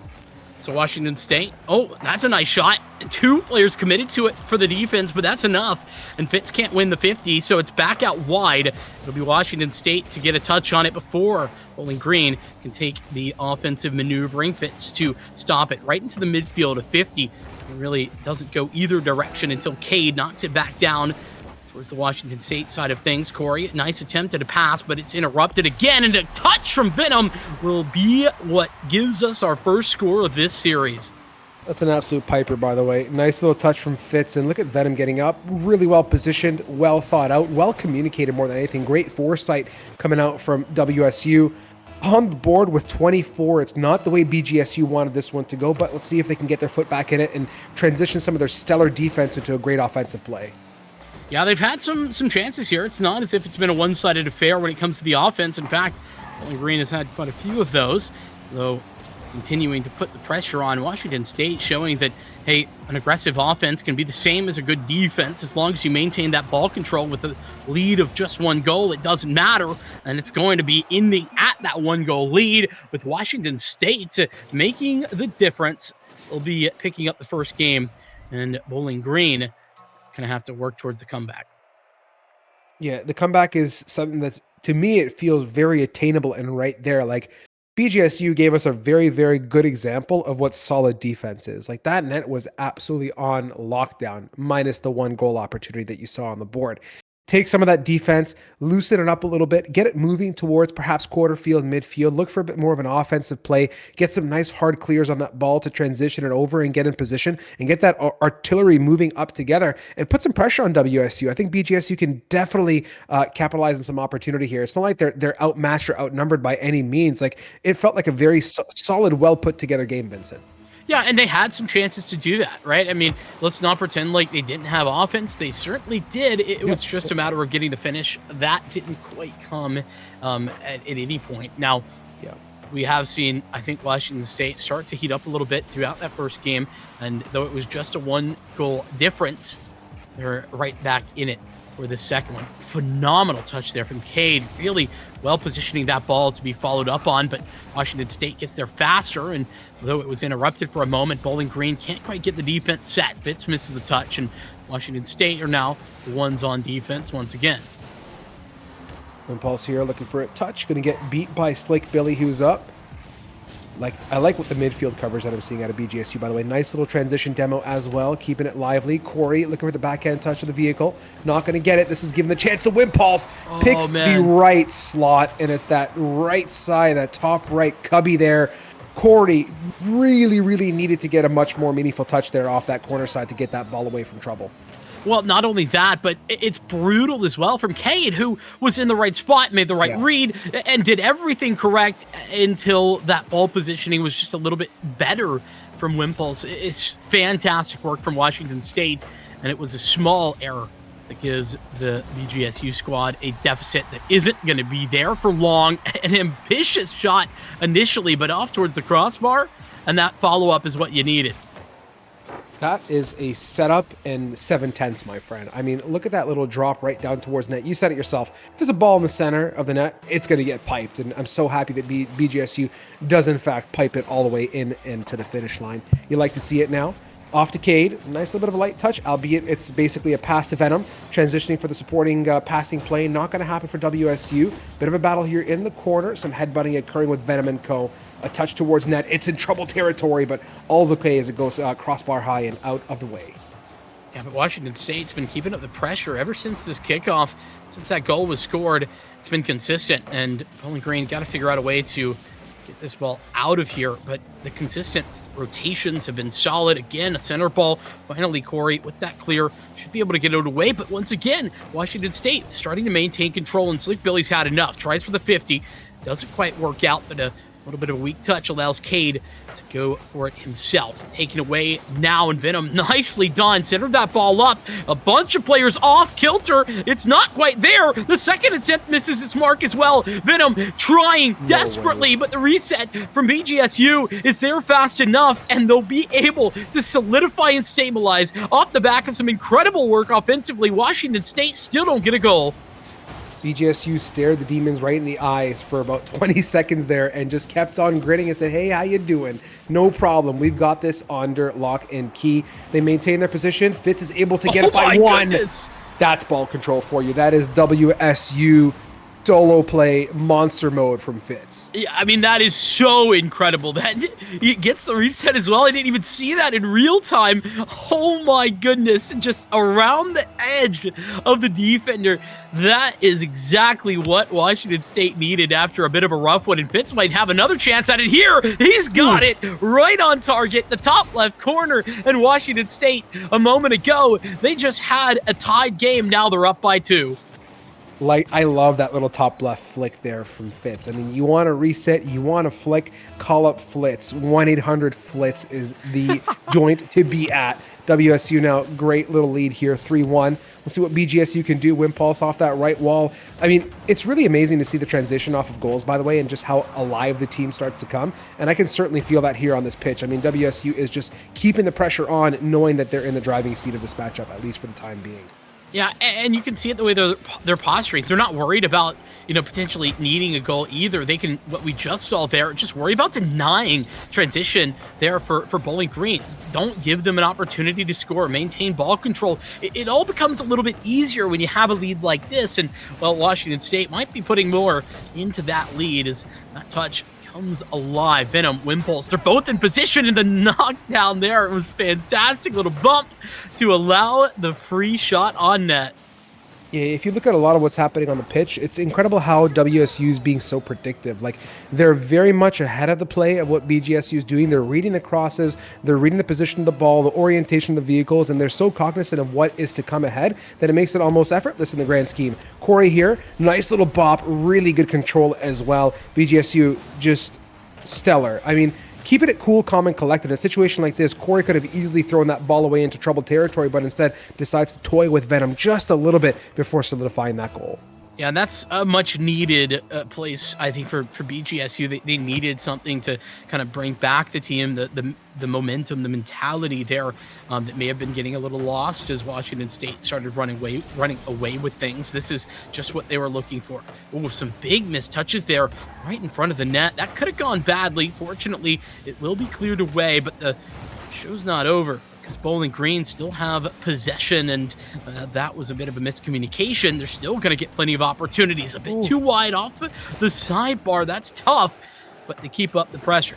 So Washington State, oh, that's a nice shot. 2 players committed to it for the defense, but that's enough. And Fitz can't win the 50, so it's back out wide. It'll be Washington State to get a touch on it before Bowling Green can take the offensive maneuvering. Fitz to stop it right into the midfield of 50. It really doesn't go either direction until Cade knocks it back down towards the Washington State side of things. Corey, nice attempt at a pass, but it's interrupted again, and a touch from Venom will be what gives us our first score of this series. That's an absolute piper, by the way. Nice little touch from Fitz, and look at Venom getting up. Really well positioned, well thought out, well communicated more than anything. Great foresight coming out from WSU. On the board with 24. It's not the way BGSU wanted this one to go, but let's see if they can get their foot back in it and transition some of their stellar defense into a great offensive play. Yeah, they've had some chances here. It's not as if it's been a one-sided affair when it comes to the offense. In fact, Bowling Green has had quite a few of those, though continuing to put the pressure on Washington State, showing that, hey, an aggressive offense can be the same as a good defense as long as you maintain that ball control with a lead of just 1 goal. It doesn't matter, and it's going to be at that 1-goal lead with Washington State making the difference. They'll be picking up the first game, and Bowling Green going to have to work towards the comeback. Yeah, the comeback is something that's, to me, it feels very attainable and right there. Like, BGSU gave us a very, very good example of what solid defense is. Like, that net was absolutely on lockdown, minus the 1-goal opportunity that you saw on the board. Take some of that defense, loosen it up a little bit, get it moving towards perhaps quarter field, midfield, look for a bit more of an offensive play, get some nice hard clears on that ball to transition it over and get in position and get that artillery moving up together and put some pressure on WSU. I think BGSU can definitely capitalize on some opportunity here. It's not like they're outmatched or outnumbered by any means. Like, it felt like a very solid, well put together game, Vincent. Yeah, and they had some chances to do that, right? I mean, let's not pretend like they didn't have offense. They certainly did. It was just a matter of getting the finish. That didn't quite come at any point. Now, we have seen, I think, Washington State start to heat up a little bit throughout that first game. And though it was just a 1-goal difference, they're right back in it for the second one. Phenomenal touch there from Cade. Really well positioning that ball to be followed up on, but Washington State gets there faster, and though it was interrupted for a moment, Bowling Green can't quite get the defense set. Fitz misses the touch, and Washington State are now the ones on defense once again. Impulse here, looking for a touch. Going to get beat by Slick Billy, who's up. I like what the midfield coverage that I'm seeing out of BGSU, by the way. Nice little transition demo as well, keeping it lively. Corey looking for the backhand touch of the vehicle. Not going to get it. This is given the chance to Wimpulse. Picks the right slot, and it's that right side, that top right cubby there. Corey really, really needed to get a much more meaningful touch there off that corner side to get that ball away from trouble. Well, not only that, but it's brutal as well from Cade, who was in the right spot, made the right read, and did everything correct until that ball positioning was just a little bit better from Wimpulse. It's fantastic work from Washington State, and it was a small error that gives the BGSU squad a deficit that isn't going to be there for long. An ambitious shot initially, but off towards the crossbar, and that follow-up is what you needed. That is a setup and 7/10, my friend. I mean, look at that little drop right down towards net. You said it yourself. If there's a ball in the center of the net, it's going to get piped. And I'm so happy that BGSU does, in fact, pipe it all the way in and to the finish line. You like to see it now. Off to Cade. Nice little bit of a light touch, albeit it's basically a pass to Venom. Transitioning for the supporting passing play. Not going to happen for WSU. Bit of a battle here in the corner. Some headbutting occurring with Venom and co. A touch towards net. It's in trouble territory, but all's okay as it goes crossbar high and out of the way. Yeah, but Washington State's been keeping up the pressure ever since this kickoff. Since that goal was scored, it's been consistent, and Bowling Green got to figure out a way to get this ball out of here, but the consistent rotations have been solid. Again, a center ball. Finally, Corey, with that clear, should be able to get it away, but once again, Washington State starting to maintain control, and Slick Billy's had enough. Tries for the 50. Doesn't quite work out, but a A little bit of a weak touch allows Cade to go for it himself. Taken away now, and Venom, nicely done. Centered that ball up. A bunch of players off kilter. It's not quite there. The second attempt misses its mark as well. Venom trying desperately, but the reset from BGSU is there fast enough, and they'll be able to solidify and stabilize off the back of some incredible work offensively. Washington State still don't get a goal. BGSU stared the Demons right in the eyes for about 20 seconds there and just kept on grinning and said, hey, how you doing? No problem. We've got this under lock and key. They maintain their position. Fitz is able to get it by one. Goodness. That's ball control for you. That is WSU solo play monster mode from Fitz. Yeah, I mean, that is so incredible. That he gets the reset as well. I didn't even see that in real time. Oh my goodness. Just around the edge of the defender. That is exactly what Washington State needed after a bit of a rough one. And Fitz might have another chance at it here. He's got it right on target, the top left corner. And Washington State, a moment ago, they just had a tied game. Now they're up by 2. Like, I love that little top left flick there from Fitz. I mean, you want to reset, you want to flick, call up Flitz. 1-800-FLITZ is the joint to be at. WSU now, great little lead here, 3-1. We'll see what BGSU can do. Wimpulse off that right wall. I mean, it's really amazing to see the transition off of goals, by the way, and just how alive the team starts to come. And I can certainly feel that here on this pitch. I mean, WSU is just keeping the pressure on, knowing that they're in the driving seat of this matchup, at least for the time being. Yeah, and you can see it the way they're posturing. They're not worried about, potentially needing a goal either. They can, what we just saw there, just worry about denying transition there for Bowling Green. Don't give them an opportunity to score. Maintain ball control. It all becomes a little bit easier when you have a lead like this. And, well, Washington State might be putting more into that lead as that touch comes alive. Venom, Wimpulse, they're both in position, and the knockdown there, it was fantastic. Little bump to allow the free shot on net. Yeah, if you look at a lot of what's happening on the pitch, it's incredible how WSU is being so predictive. Like, they're very much ahead of the play of what BGSU is doing. They're reading the crosses, they're reading the position of the ball, the orientation of the vehicles, and they're so cognizant of what is to come ahead that it makes it almost effortless in the grand scheme. Corey here, nice little bop, really good control as well. BGSU just stellar. I mean, keeping it cool, calm, and collected. In a situation like this, Corey could have easily thrown that ball away into troubled territory, but instead decides to toy with Venom just a little bit before solidifying that goal. Yeah, and that's a much needed place, I think, for BGSU. They needed something to kind of bring back the team, the momentum, the mentality there that may have been getting a little lost as Washington State started running away with things. This is just what they were looking for. Oh, some big missed touches there right in front of the net. That could have gone badly. Fortunately, it will be cleared away, but the show's not over, because Bowling Green still have possession, and that was a bit of a miscommunication. They're still going to get plenty of opportunities. A bit too wide off the sidebar. That's tough, but they keep up the pressure.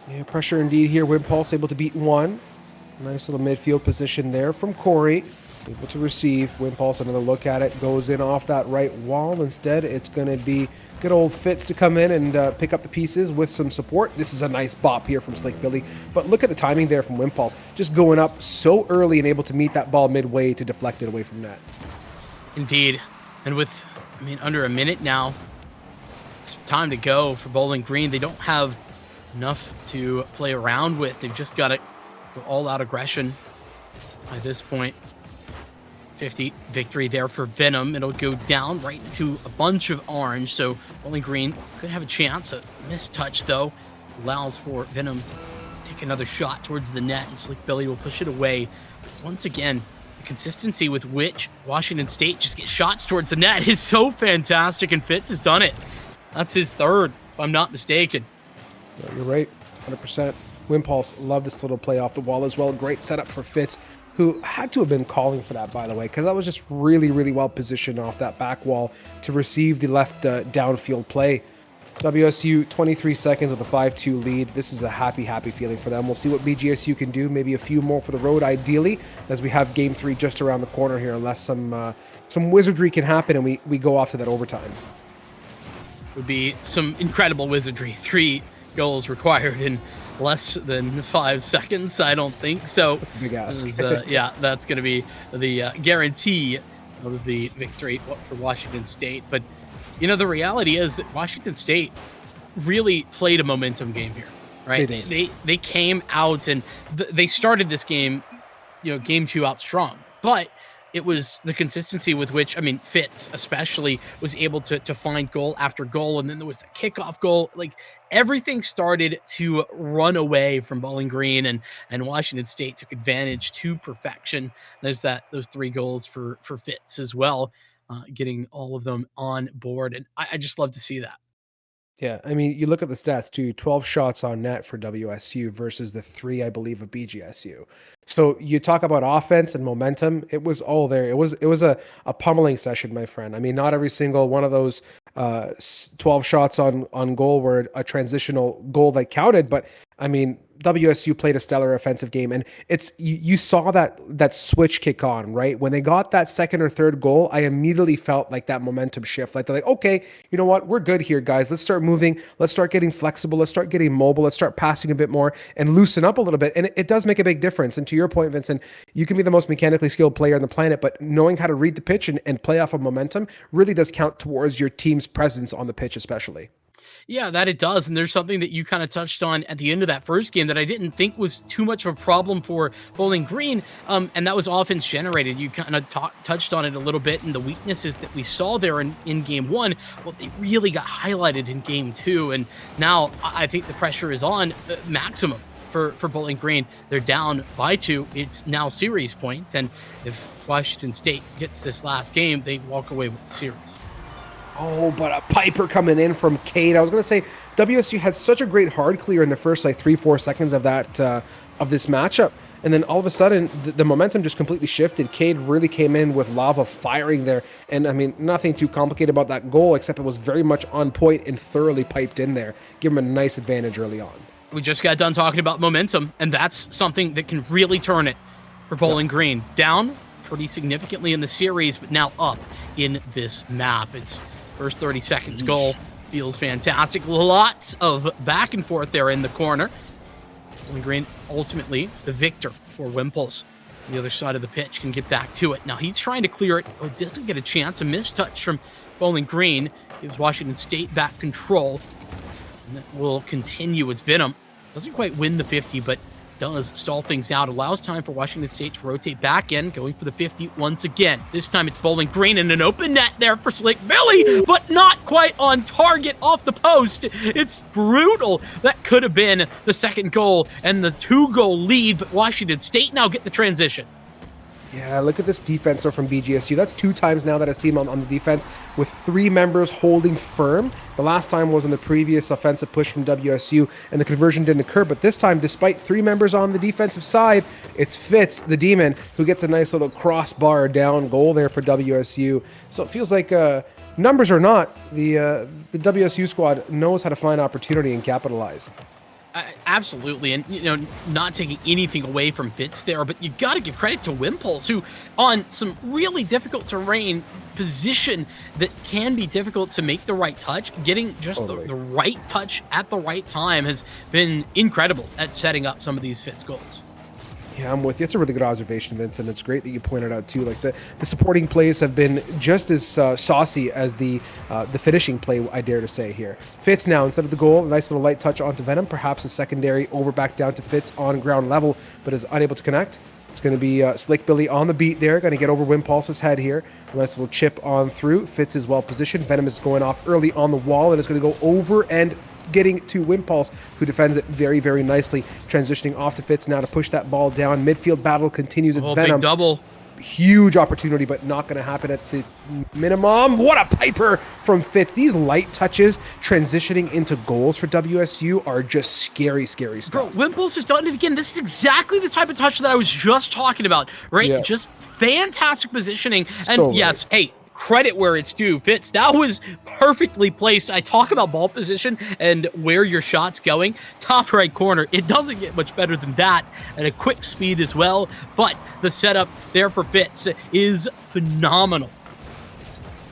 Yeah, pressure indeed here. Wimpulse able to beat one. Nice little midfield position there from Corey. Able to receive. Wimpulse, another look at it. Goes in off that right wall. Instead, it's going to be good old Fitz to come in and pick up the pieces with some support. This is a nice bop here from Slick Billy. But look at the timing there from Wimpulse. Just going up so early and able to meet that ball midway to deflect it away from net. Indeed. And with, under a minute now, it's time to go for Bowling Green. They don't have enough to play around with. They've just got to go all-out aggression by this point. 50 victory there for Venom. It'll go down right into a bunch of orange, so Bowling Green could have a chance. A missed touch, though, allows for Venom to take another shot towards the net, and Slick Billy will push it away. Once again, the consistency with which Washington State just gets shots towards the net is so fantastic, and Fitz has done it. That's his third, if I'm not mistaken. No, you're right, 100%. Wimpulse, love this little play off the wall as well. Great setup for Fitz, who had to have been calling for that, by the way, because that was just really, really well positioned off that back wall to receive the left downfield play. WSU 23 seconds with a 5-2 lead. This is a happy, happy feeling for them. We'll see what BGSU can do. Maybe a few more for the road, ideally, as we have Game 3 just around the corner here, unless some wizardry can happen and we go off to that overtime. Would be some incredible wizardry. 3 goals required in less than 5 seconds. I don't think so. Big ask. Yeah, that's going to be the guarantee of the victory for Washington State. But the reality is that Washington State, really played a momentum game here, right? They did. They came out and they started this game, game 2 out strong, but it was the consistency with which, I mean, Fitz especially was able to find goal after goal, and then there was the kickoff goal. Like, everything started to run away from Bowling Green, and Washington State took advantage to perfection. There's those 3 goals for Fitz as well, getting all of them on board, and I just love to see that. Yeah, I mean, you look at the stats too, 12 shots on net for WSU versus the 3, I believe, of BGSU. So you talk about offense and momentum, it was all there. It was a pummeling session, my friend. I mean, not every single one of those 12 shots on goal were a transitional goal that counted, but I mean, WSU played a stellar offensive game, and you saw that switch kick on, right? When they got that second or third goal, I immediately felt like that momentum shift. Like, they're like, okay, you know what? We're good here, guys. Let's start moving. Let's start getting flexible. Let's start getting mobile. Let's start passing a bit more and loosen up a little bit. And it does make a big difference. And to your point, Vincent, you can be the most mechanically skilled player on the planet, but knowing how to read the pitch and play off of momentum really does count towards your team's presence on the pitch, especially. Yeah, that it does. And there's something that you kind of touched on at the end of that first game that I didn't think was too much of a problem for Bowling Green. And that was offense generated. You kind of touched on it a little bit, and the weaknesses that we saw there in game 1, well, they really got highlighted in game 2. And now I think the pressure is on maximum for Bowling Green. They're down by 2. It's now series points. And if Washington State gets this last game, they walk away with the series. Oh, but a piper coming in from Cade. I was going to say WSU had such a great hard clear in the first 3-4 seconds of that of this matchup, and then all of a sudden the momentum just completely shifted. Cade really came in with lava firing there, and I mean, nothing too complicated about that goal except it was very much on point and thoroughly piped in there. Give him a nice advantage early on. We just got done talking about momentum, and that's something that can really turn it for Bowling Green. Down pretty significantly in the series, but now up in this map. It's first 30 seconds goal feels fantastic. Lots of back and forth there in the corner. Bowling Green ultimately the victor for Wimples. The other side of the pitch can get back to it. Now he's trying to clear it, but doesn't get a chance. A missed touch from Bowling Green gives Washington State back control. And that will continue as Venom doesn't quite win the 50, but does stall things out, allows time for Washington State to rotate back in, going for the 50 once again. This time it's Bowling Green and an open net there for Slick Billy, but not quite on target off the post. It's brutal. That could have been the second goal and the 2-goal lead, but Washington State now get the transition. Yeah, look at this defense from BGSU. That's 2 times now that I've seen on the defense with 3 members holding firm. The last time was in the previous offensive push from WSU, and the conversion didn't occur. But this time, despite 3 members on the defensive side, it's Fitz, the Demon, who gets a nice little crossbar down goal there for WSU. So it feels like, numbers or not, the WSU squad knows how to find opportunity and capitalize. Absolutely, and not taking anything away from Fitz there, but you got to give credit to Wimples, who on some really difficult terrain position that can be difficult to make the right touch, getting just the right touch at the right time has been incredible at setting up some of these Fitz goals. Yeah, I'm with you. It's a really good observation, Vincent. It's great that you pointed out too. Like the supporting plays have been just as saucy as the finishing play, I dare to say here. Fitz now, instead of the goal, a nice little light touch onto Venom, perhaps a secondary over back down to Fitz on ground level, but is unable to connect. It's going to be Slick Billy on the beat there, going to get over Wimpulse's head here. A nice little chip on through. Fitz is well positioned. Venom is going off early on the wall and is going to go over and getting to Wimpulse, who defends it very, very nicely. Transitioning off to Fitz now to push that ball down. Midfield battle continues. It's Venom. Big double. Huge opportunity, but not going to happen at the minimum. What a piper from Fitz. These light touches transitioning into goals for WSU are just scary, scary stuff. Bro, Wimples has done it again. This is exactly the type of touch that I was just talking about, right? Yeah. Just fantastic positioning. And so yes, hey, credit where it's due. Fitz, that was perfectly placed. I talk about ball position and where your shot's going. Top right corner. It doesn't get much better than that. And a quick speed as well. But the setup there for Fitz is phenomenal.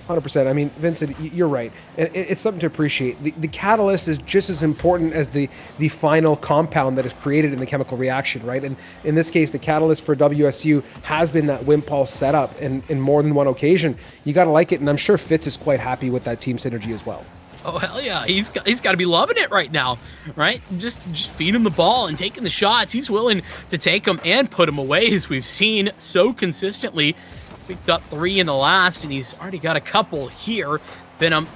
100%. I mean, Vincent, you're right. And it's something to appreciate. The catalyst is just as important as the final compound that is created in the chemical reaction, right? And in this case, the catalyst for WSU has been that Wimpulse setup in more than one occasion. You got to like it, and I'm sure Fitz is quite happy with that team synergy as well. Oh hell yeah, he's got to be loving it right now, right? Just feed him the ball and taking the shots. He's willing to take them and put them away, as we've seen so consistently. Picked up 3 in the last, and he's already got a couple here. Venom,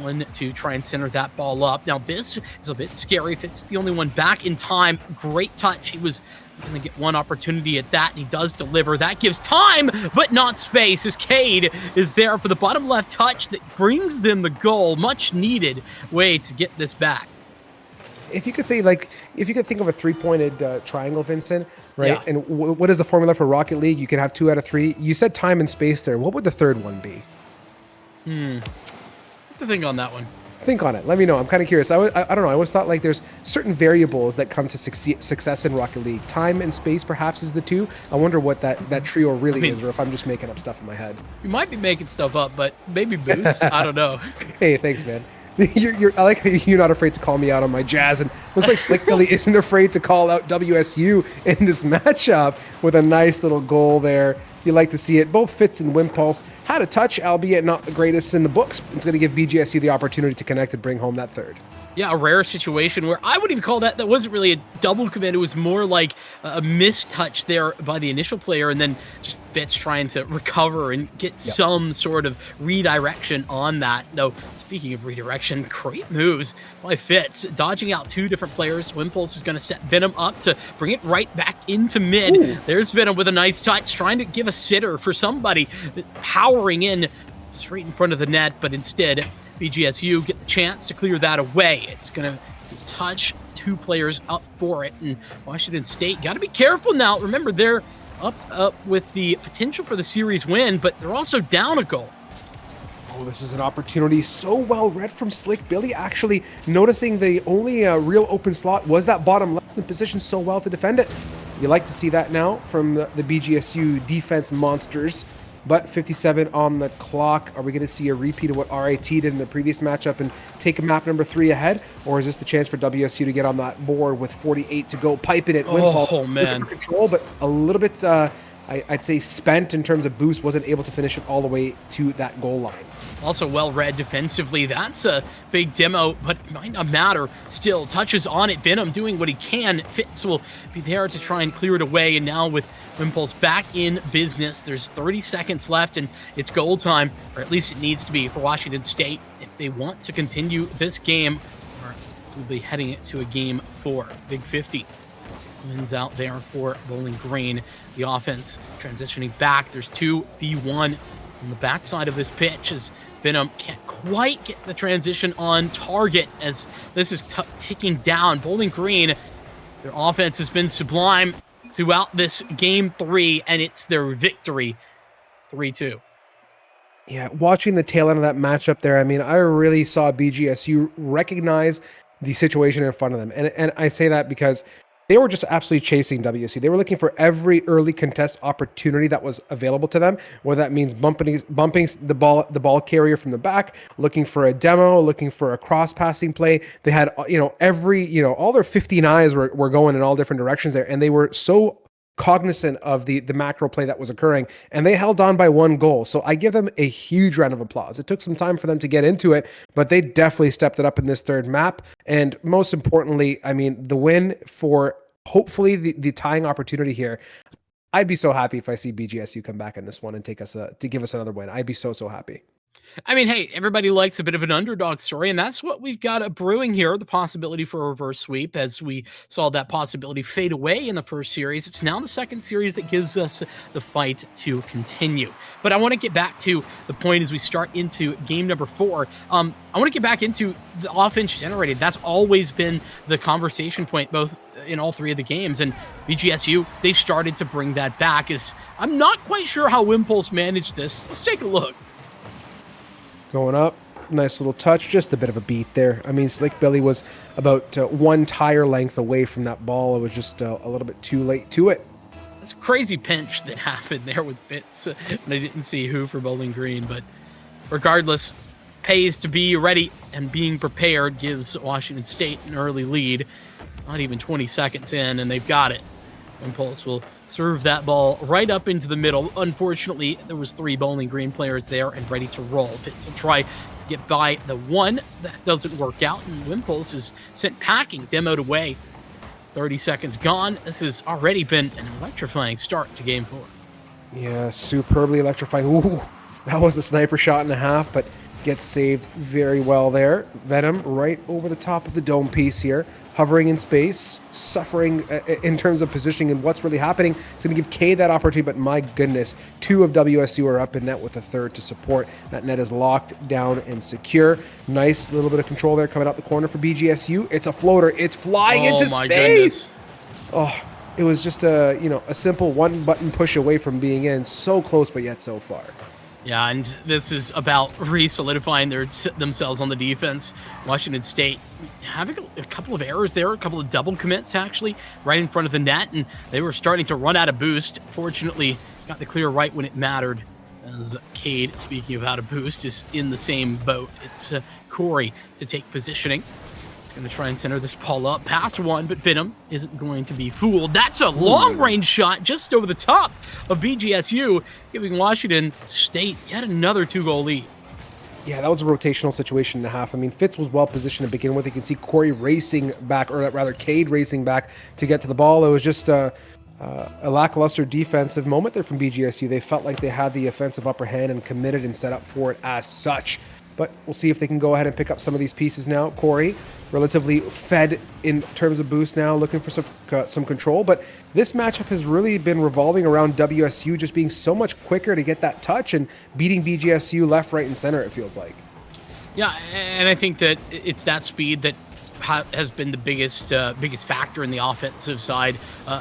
one to try and center that ball up. Now this is a bit scary. Fitz the only one back in time. Great touch. He was going to get one opportunity at that, and he does deliver. That gives time, but not space, as Cade is there for the bottom left touch that brings them the goal. Much needed way to get this back. If you could think of a three-pointed triangle, Vincent, right? Yeah. And what is the formula for Rocket League? You can have 2 out of 3. You said time and space there. What would the third one be? Have to think on that one. Think on it. Let me know. I'm kind of curious. I don't know. I always thought like there's certain variables that come to success in Rocket League. Time and space perhaps is the 2. I wonder what that trio really is, or if I'm just making up stuff in my head. You might be making stuff up, but maybe boost. I don't know. Hey, thanks, man. I like how you're not afraid to call me out on my jazz, and looks like Slick Billy isn't afraid to call out WSU in this matchup with a nice little goal there. You like to see it. Both Fitz and Wimpulse had a touch, albeit not the greatest in the books. It's going to give BGSU the opportunity to connect and bring home that third. Yeah, a rare situation where I would even call that wasn't really a double commit. It was more like a missed touch there by the initial player, and then just Fitz trying to recover and get some sort of redirection on that. No, speaking of redirection, great moves by Fitz, dodging out 2 different players. Wimpulse is going to set Venom up to bring it right back into mid. Ooh. There's Venom with a nice touch, trying to give a sitter for somebody, powering in straight in front of the net, but instead BGSU get the chance to clear that away. It's going to touch 2 players up for it, and Washington State got to be careful now. Remember, they're up with the potential for the series win, but they're also down a goal. Oh, this is an opportunity so well read from Slick Billy, actually noticing the only real open slot was that bottom left and positioned so well to defend it. You like to see that now from the BGSU defense monsters. But 57 on the clock. Are we going to see a repeat of what RIT did in the previous matchup and take a map number 3 ahead? Or is this the chance for WSU to get on that board with 48 to go, piping it? Oh, man. Looking for control, but a little bit, I'd say, spent in terms of boost. Wasn't able to finish it all the way to that goal line. Also well read defensively. That's a big demo, but it might not matter. Still, touches on it. Venom doing what he can. Fitz will be there to try and clear it away. And now with Wimpulse back in business, there's 30 seconds left, and it's goal time, or at least it needs to be for Washington State if they want to continue this game, or we'll be heading it to a game 4. Big 50 wins out there for Bowling Green. The offense transitioning back. There's 2v1 on the backside of this pitch as Venom can't quite get the transition on target as this is ticking down. Bowling Green, their offense has been sublime throughout this game 3, and it's their victory, 3-2. Yeah, watching the tail end of that matchup there, I mean, I really saw BGSU recognize the situation in front of them. And I say that because they were just absolutely chasing WSU. They were looking for every early contest opportunity that was available to them, whether that means bumping the ball carrier from the back, looking for a demo, looking for a cross passing play. They had, all their 15 eyes were going in all different directions there, and they were so cognizant of the macro play that was occurring, and they held on by 1 goal. So I give them a huge round of applause. It took some time for them to get into it, but they definitely stepped it up in this third map. And most importantly, I mean, the win for hopefully the tying opportunity here. I'd be so happy if I see BGSU come back in this one and take us to give us another win. I'd be so happy. I mean, hey, everybody likes a bit of an underdog story, and that's what we've got brewing here, the possibility for a reverse sweep, as we saw that possibility fade away in the first series. It's now the second series that gives us the fight to continue. But I want to get back to the point as we start into game number 4. I want to get back into the offense generated. That's always been the conversation point, both in all 3 of the games, and BGSU, they've started to bring that back. I'm not quite sure how Wimpulse managed this. Let's take a look. Going up, nice little touch, just a bit of a beat there. I mean, Slick Billy was about 1 tire length away from that ball. It was just a little bit too late to it. It's a crazy pinch that happened there with Fitz, and I didn't see who for Bowling Green, but regardless, pays to be ready, and being prepared gives Washington State an early lead. Not even 20 seconds in, and they've got it. Wimpulse will serve that ball right up into the middle. Unfortunately, there was 3 Bowling Green players there and ready to roll. Fitz will try to to get by the one. That doesn't work out, and Wimpulse is sent packing, demoed away. 30 seconds gone. This has already been an electrifying start to Game 4. Yeah, superbly electrifying. Ooh, that was a sniper shot and a half, but gets saved very well there. Venom right over the top of the dome piece here, hovering in space, suffering in terms of positioning and what's really happening. It's going to give K that opportunity, but my goodness, 2 of WSU are up in net with a third to support. That net is locked down and secure. Nice little bit of control there coming out the corner for BGSU. It's a floater. It's flying into space. Goodness. Oh, it was just a simple one button push away from being in. So close, but yet so far. Yeah, and this is about re-solidifying themselves on the defense. Washington State having a couple of errors there, a couple of double commits actually, right in front of the net, and they were starting to run out of boost. Fortunately, got the clear right when it mattered. As Cade, speaking of out of boost, is in the same boat. It's Corey to take positioning. Going to try and center this ball up past one, but Venom isn't going to be fooled. That's a long-range shot just over the top of BGSU, giving Washington State yet another 2-goal lead. Yeah, that was a rotational situation and a half. I mean, Fitz was well positioned to begin with. You can see Corey racing back, or rather Cade racing back to get to the ball. It was just a lackluster defensive moment there from BGSU. They felt like they had the offensive upper hand and committed and set up for it as such. But we'll see if they can go ahead and pick up some of these pieces now. Corey, relatively fed in terms of boost now, looking for some control. But this matchup has really been revolving around WSU just being so much quicker to get that touch and beating BGSU left, right, and center, it feels like. Yeah, and I think that it's that speed that has been the biggest factor in the offensive side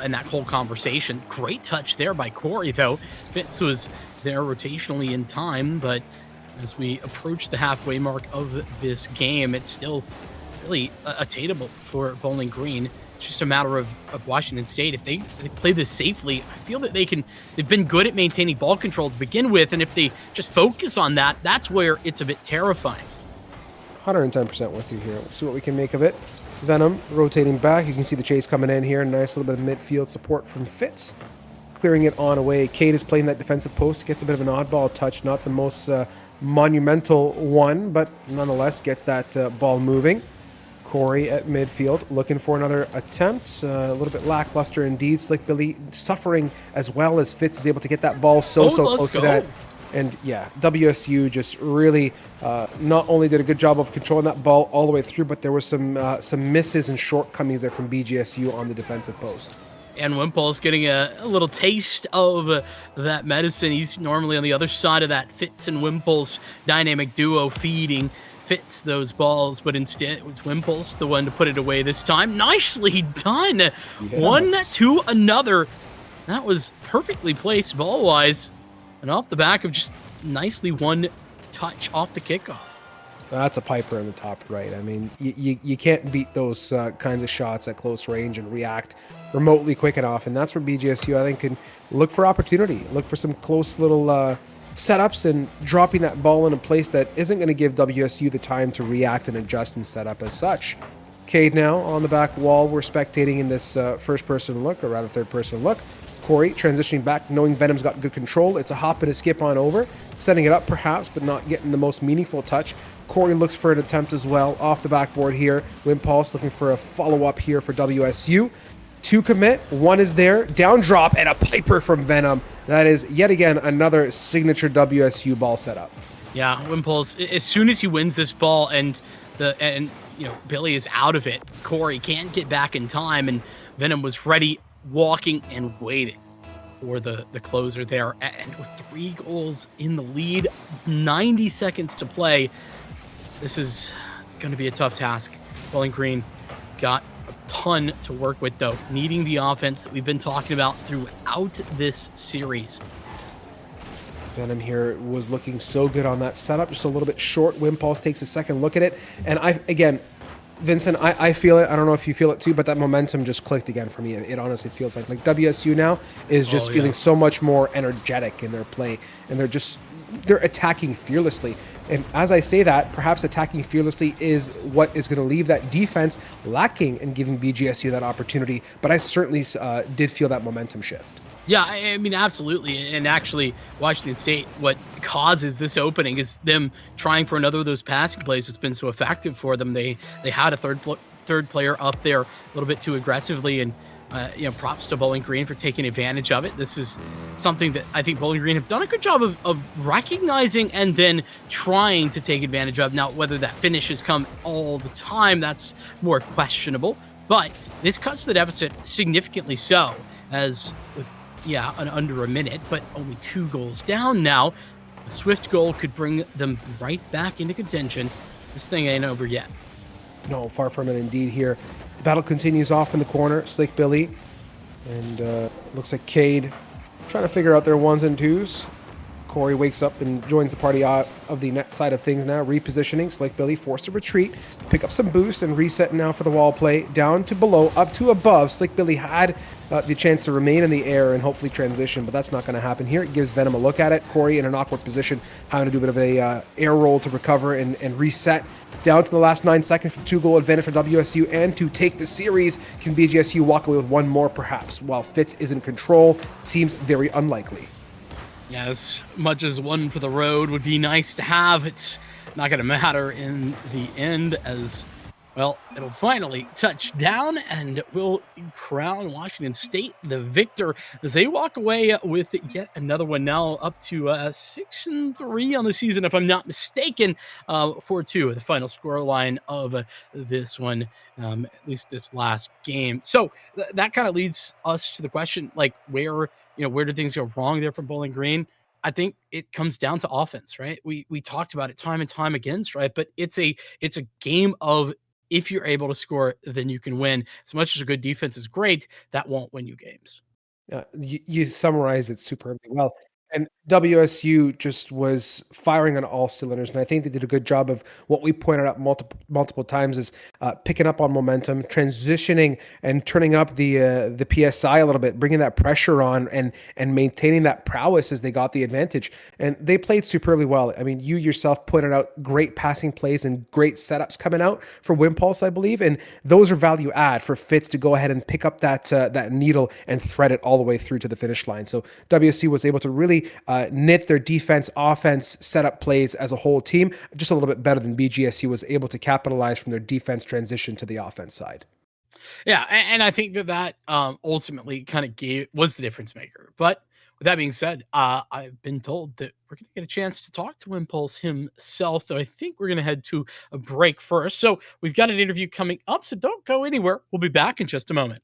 in that whole conversation. Great touch there by Corey, though. Fitz was there rotationally in time, but as we approach the halfway mark of this game, it's still really attainable for Bowling Green. It's just a matter of Washington State. If they play this safely, I feel that they've been good at maintaining ball control to begin with, and if they just focus on that, that's where it's a bit terrifying. 110% with you here. We'll see what we can make of it. Venom rotating back. You can see the chase coming in here. Nice little bit of midfield support from Fitz. Clearing it on away. Cade is playing that defensive post. Gets a bit of an oddball touch. Not the most monumental one, but nonetheless gets that ball moving. Corey at midfield looking for another attempt. A little bit lackluster indeed. Slick Billy suffering as well as Fitz is able to get that ball so close to that. And yeah, WSU just really not only did a good job of controlling that ball all the way through, but there was some misses and shortcomings there from BGSU on the defensive post. And Wimpulse getting a little taste of that medicine. He's normally on the other side of that Fitz and Wimpulse dynamic duo feeding Fitz those balls, but instead it was Wimpulse the one to put it away this time. Nicely done. Yes. 1-2. That was perfectly placed ball-wise, and off the back of just nicely one touch off the kickoff. That's a piper in the top right. I mean, you can't beat those kinds of shots at close range and react remotely quick enough. And that's where BGSU, I think, can look for opportunity, look for some close little setups and dropping that ball in a place that isn't going to give WSU the time to react and adjust and set up as such. Cade now on the back wall. We're spectating in this first-person look, or rather third-person look. Corey transitioning back, knowing Venom's got good control. It's a hop and a skip on over, setting it up perhaps, but not getting the most meaningful touch. Corey looks for an attempt as well off the backboard here. Wimpulse looking for a follow-up here for WSU. 2 commit, 1 is there, down drop, and a piper from Venom. That is yet again another signature WSU ball setup. Yeah, Wimpulse, as soon as he wins this ball and Billy is out of it, Corey can't get back in time, and Venom was ready, walking and waiting for the closer there. And with 3 goals in the lead, 90 seconds to play, this is going to be a tough task. Bowling Green got a ton to work with, though, needing the offense that we've been talking about throughout this series. Venom here was looking so good on that setup, just a little bit short. Wimpulse takes a second look at it. And Vincent, I feel it. I don't know if you feel it too, but that momentum just clicked again for me. It honestly feels like WSU now is just feeling so much more energetic in their play, and they're attacking fearlessly. And as I say that, perhaps attacking fearlessly is what is going to leave that defense lacking and giving BGSU that opportunity. But I certainly did feel that momentum shift. Yeah, I mean, absolutely. And actually, Washington State, what causes this opening is them trying for another of those passing plays that's been so effective for them. They had a third player up there a little bit too aggressively, and props to Bowling Green for taking advantage of it. This is something that I think Bowling Green have done a good job of recognizing and then trying to take advantage of. Now, whether that finish has come all the time, that's more questionable. But this cuts the deficit significantly so, as with under a minute, but only 2 goals down now. A swift goal could bring them right back into contention. This thing ain't over yet. No, far from it indeed here. The battle continues off in the corner. Slick Billy and looks like Cade trying to figure out their ones and twos. Corey wakes up and joins the party out of the net side of things now, repositioning. Slick Billy forced to retreat, pick up some boost, and reset now for the wall play. Down to below, up to above. Slick Billy had the chance to remain in the air and hopefully transition, but that's not going to happen here. It gives Venom a look at it. Corey in an awkward position, having to do a bit of a air roll to recover and reset. Down to the last 9 seconds for 2-goal advantage for WSU and to take the series. Can BGSU walk away with one more perhaps? While Fitz is in control, seems very unlikely. Yeah, as much as one for the road would be nice to have, it's not going to matter in the end, as, well, it'll finally touch down and will crown Washington State the victor as they walk away with yet another one, now up to 6-3 on the season, if I'm not mistaken. 4-2, the final score line of this one, at least this last game. So that kind of leads us to the question, like, where did things go wrong there from Bowling Green? I think it comes down to offense, right? We talked about it time and time again, right? But it's a game of, if you're able to score, then you can win. As much as a good defense is great, that won't win you games. You summarized it superbly well. And WSU just was firing on all cylinders, and I think they did a good job of what we pointed out multiple times is picking up on momentum, transitioning, and turning up the PSI a little bit, bringing that pressure on, and maintaining that prowess as they got the advantage. And they played superbly well. I mean, you yourself pointed out great passing plays and great setups coming out for Wimpulse, I believe, and those are value add for Fitz to go ahead and pick up that needle and thread it all the way through to the finish line. So WSU was able to really knit their defense, offense, setup plays as a whole team just a little bit better than BGSU was able to capitalize from their defense transition to the offense side. Yeah, and I think that ultimately kind of was the difference maker. But with that being said, I've been told that we're going to get a chance to talk to Impulse himself, though I think we're going to head to a break first. So we've got an interview coming up, so don't go anywhere. We'll be back in just a moment.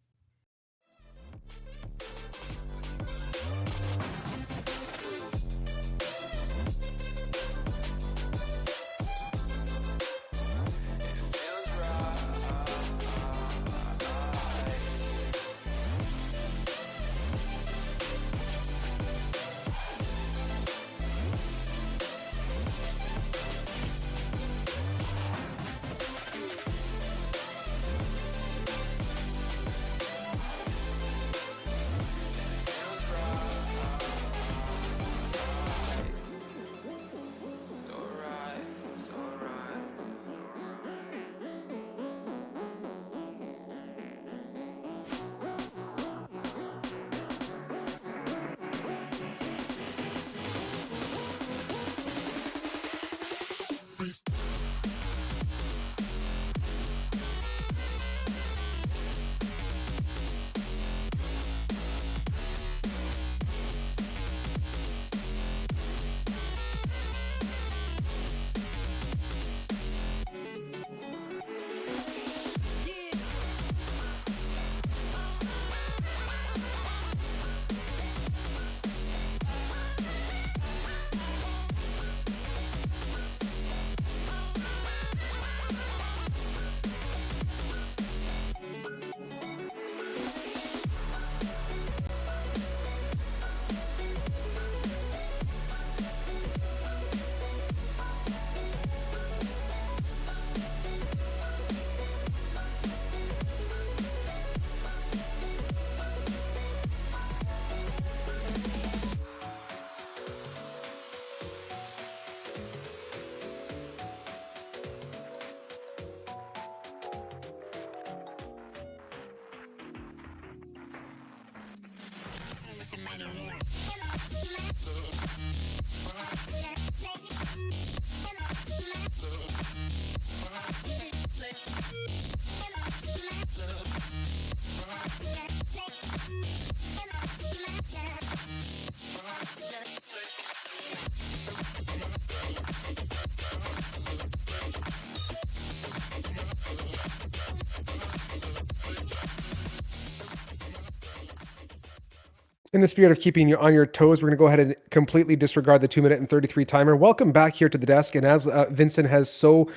In the spirit of keeping you on your toes, we're going to go ahead and completely disregard the 2 minute and 33 timer. Welcome back here to the desk. And as Vincent has so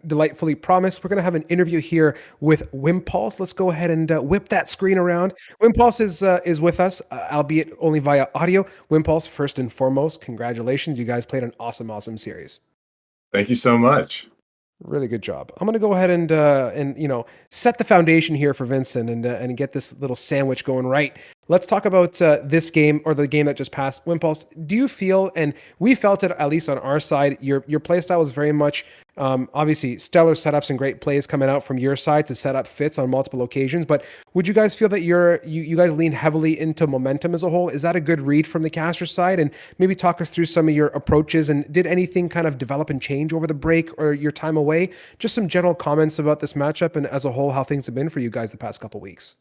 delightfully promised, we're going to have an interview here with Wimpulse. Let's go ahead and whip that screen around. Wimpulse is with us, albeit only via audio. Wimpulse, first and foremost, congratulations. You guys played an awesome series. Thank you so much. Really good job. I'm going to go ahead and set the foundation here for Vincent and get this little sandwich going right. Let's talk about this game, or the game that just passed. Wimpulse, do you feel, and we felt it at least on our side, your play style was very much obviously stellar setups and great plays coming out from your side to set up fits on multiple occasions. But would you guys feel that you guys lean heavily into momentum as a whole? Is that a good read from the caster side? And maybe talk us through some of your approaches, and did anything kind of develop and change over the break or your time away? Just some general comments about this matchup and as a whole, how things have been for you guys the past couple weeks.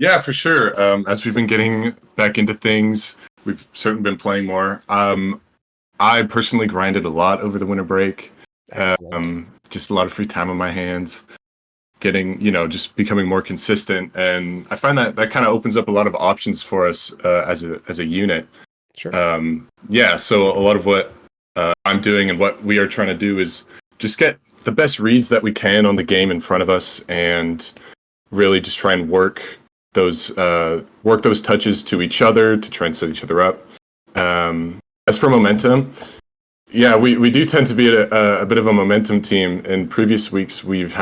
Yeah, for sure. As we've been getting back into things, we've certainly been playing more. I personally grinded a lot over the winter break. Just a lot of free time on my hands, getting, just becoming more consistent. And I find that kind of opens up a lot of options for us as a unit. Sure. So a lot of what I'm doing and what we are trying to do is just get the best reads that we can on the game in front of us, and really just try and work those touches to each other to try and set each other up. As for momentum, yeah, we do tend to be a bit of a momentum team. In previous weeks, we've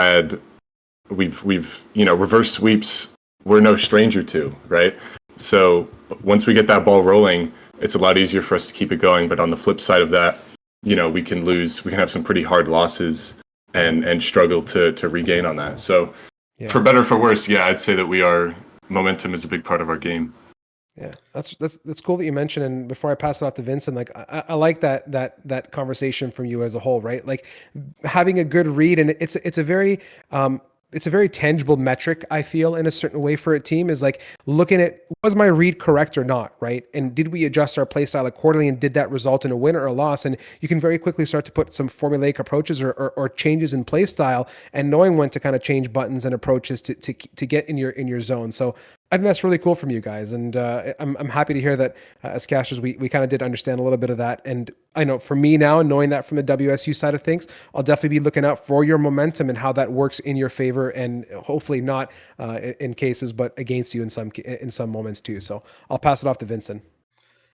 reverse sweeps we're no stranger to, right? So once we get that ball rolling, it's a lot easier for us to keep it going. But on the flip side of that, we can have some pretty hard losses and struggle to regain on that. So for better or for worse, I'd say that momentum is a big part of our game. Yeah, that's cool that you mentioned. And before I pass it off to Vincent, like I like that conversation from you as a whole, right? Like having a good read, and it's a very tangible metric, I feel, in a certain way for a team, is like looking at, was my read correct or not, right? And did we adjust our play style accordingly, and did that result in a win or a loss? And you can very quickly start to put some formulaic approaches or changes in play style, and knowing when to kind of change buttons and approaches to get in your zone. So I think that's really cool from you guys, and I'm happy to hear that as casters we kind of did understand a little bit of that. And I know for me now, knowing that from the WSU side of things, I'll definitely be looking out for your momentum and how that works in your favor, and hopefully not in cases, but against you in some moments too. So I'll pass it off to Vincent.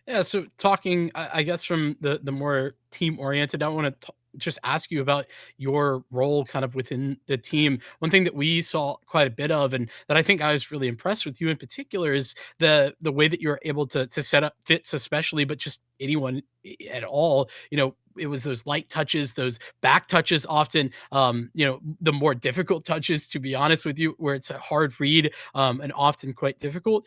Yeah, so talking, I guess, from the more team oriented, I want to just ask you about your role kind of within the team. One thing that we saw quite a bit of, and that I think I was really impressed with you in particular, is the way that you're able to set up fits, especially, but just anyone at all. It was those light touches, those back touches often, the more difficult touches, to be honest with you, where it's a hard read, and often quite difficult.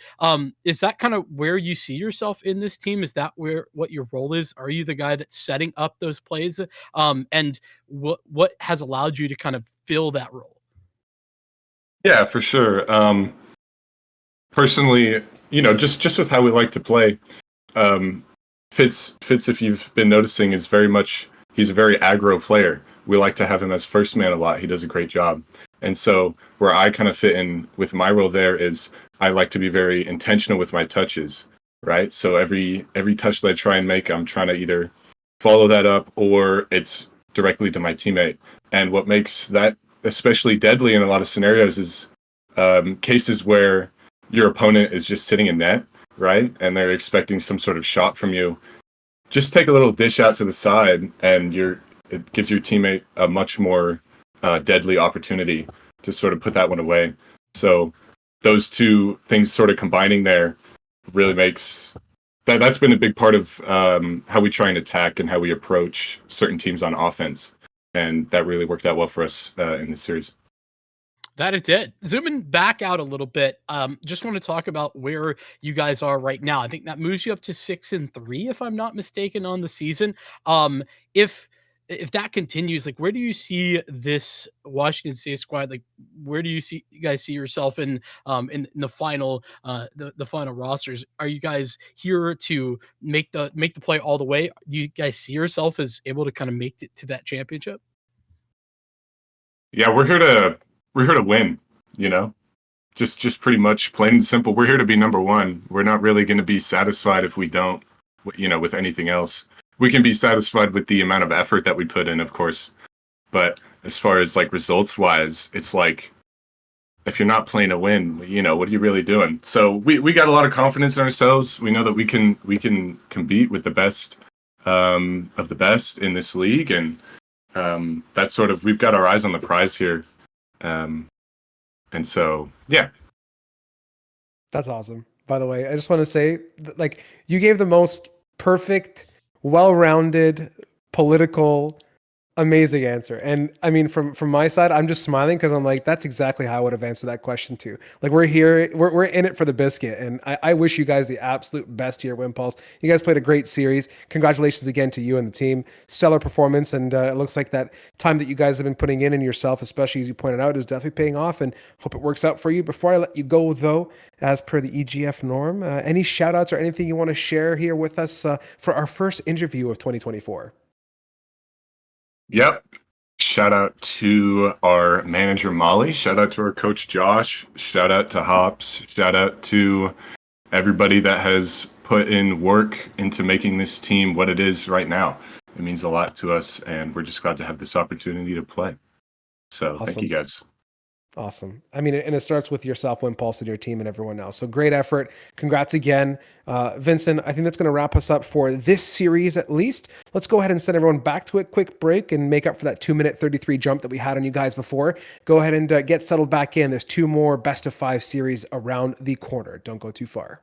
Is that kind of where you see yourself in this team? Is that what your role is? Are you the guy that's setting up those plays? And what has allowed you to kind of fill that role? Yeah, for sure. Personally, just with how we like to play, Fitz, if you've been noticing, he's a very aggro player. We like to have him as first man a lot. He does a great job. And so where I kind of fit in with my role there is I like to be very intentional with my touches, right? So every touch that I try and make, I'm trying to either follow that up or it's directly to my teammate. And what makes that especially deadly in a lot of scenarios is cases where your opponent is just sitting in net, right? And they're expecting some sort of shot from you. Just take a little dish out to the side, and it gives your teammate a much more deadly opportunity to sort of put that one away. So those two things sort of combining there really makes that's been a big part of how we try and attack and how we approach certain teams on offense. And that really worked out well for us in this series. That it did. Zooming back out a little bit, just want to talk about where you guys are right now. I think that moves you up to 6-3, if I'm not mistaken, on the season. If if that continues, like where do you see this Washington State squad? Like where do you guys see yourself in the final the final rosters? Are you guys here to make the play all the way? Do you guys see yourself as able to kind of make it to that championship? Yeah, we're here to win, you know? Just pretty much plain and simple. We're here to be number one. We're not really going to be satisfied if we don't, with anything else. We can be satisfied with the amount of effort that we put in, of course. But as far as like results wise, it's like if you're not playing to win, what are you really doing? So we got a lot of confidence in ourselves. We know that we can compete with the best of the best in this league, and that's sort of we've got our eyes on the prize here. And so, yeah. That's awesome. By the way, I just want to say, like, you gave the most perfect, well-rounded, political, amazing answer. And I mean, from my side, I'm just smiling because I'm like, that's exactly how I would have answered that question too. Like, we're here, we're in it for the biscuit, and I wish you guys the absolute best here, Wimpulse. You guys played a great series. Congratulations again to you and the team. Stellar performance, and it looks like that time that you guys have been putting in yourself, especially as you pointed out, is definitely paying off. And hope it works out for you. Before I let you go, though, as per the EGF norm, any shout outs or anything you want to share here with us for our first interview of 2024? Yep. Shout out to our manager, Molly. Shout out to our coach, Josh. Shout out to Hops. Shout out to everybody that has put in work into making this team what it is right now. It means a lot to us, and we're just glad to have this opportunity to play. So Thank you guys. Awesome. I mean, and it starts with yourself, Wimpulse, and your team and everyone else. So great effort. Congrats again. Vincent, I think that's going to wrap us up for this series at least. Let's go ahead and send everyone back to a quick break and make up for that 2-minute 33 jump that we had on you guys before. Go ahead and get settled back in. There's 2 more best of 5 series around the corner. Don't go too far.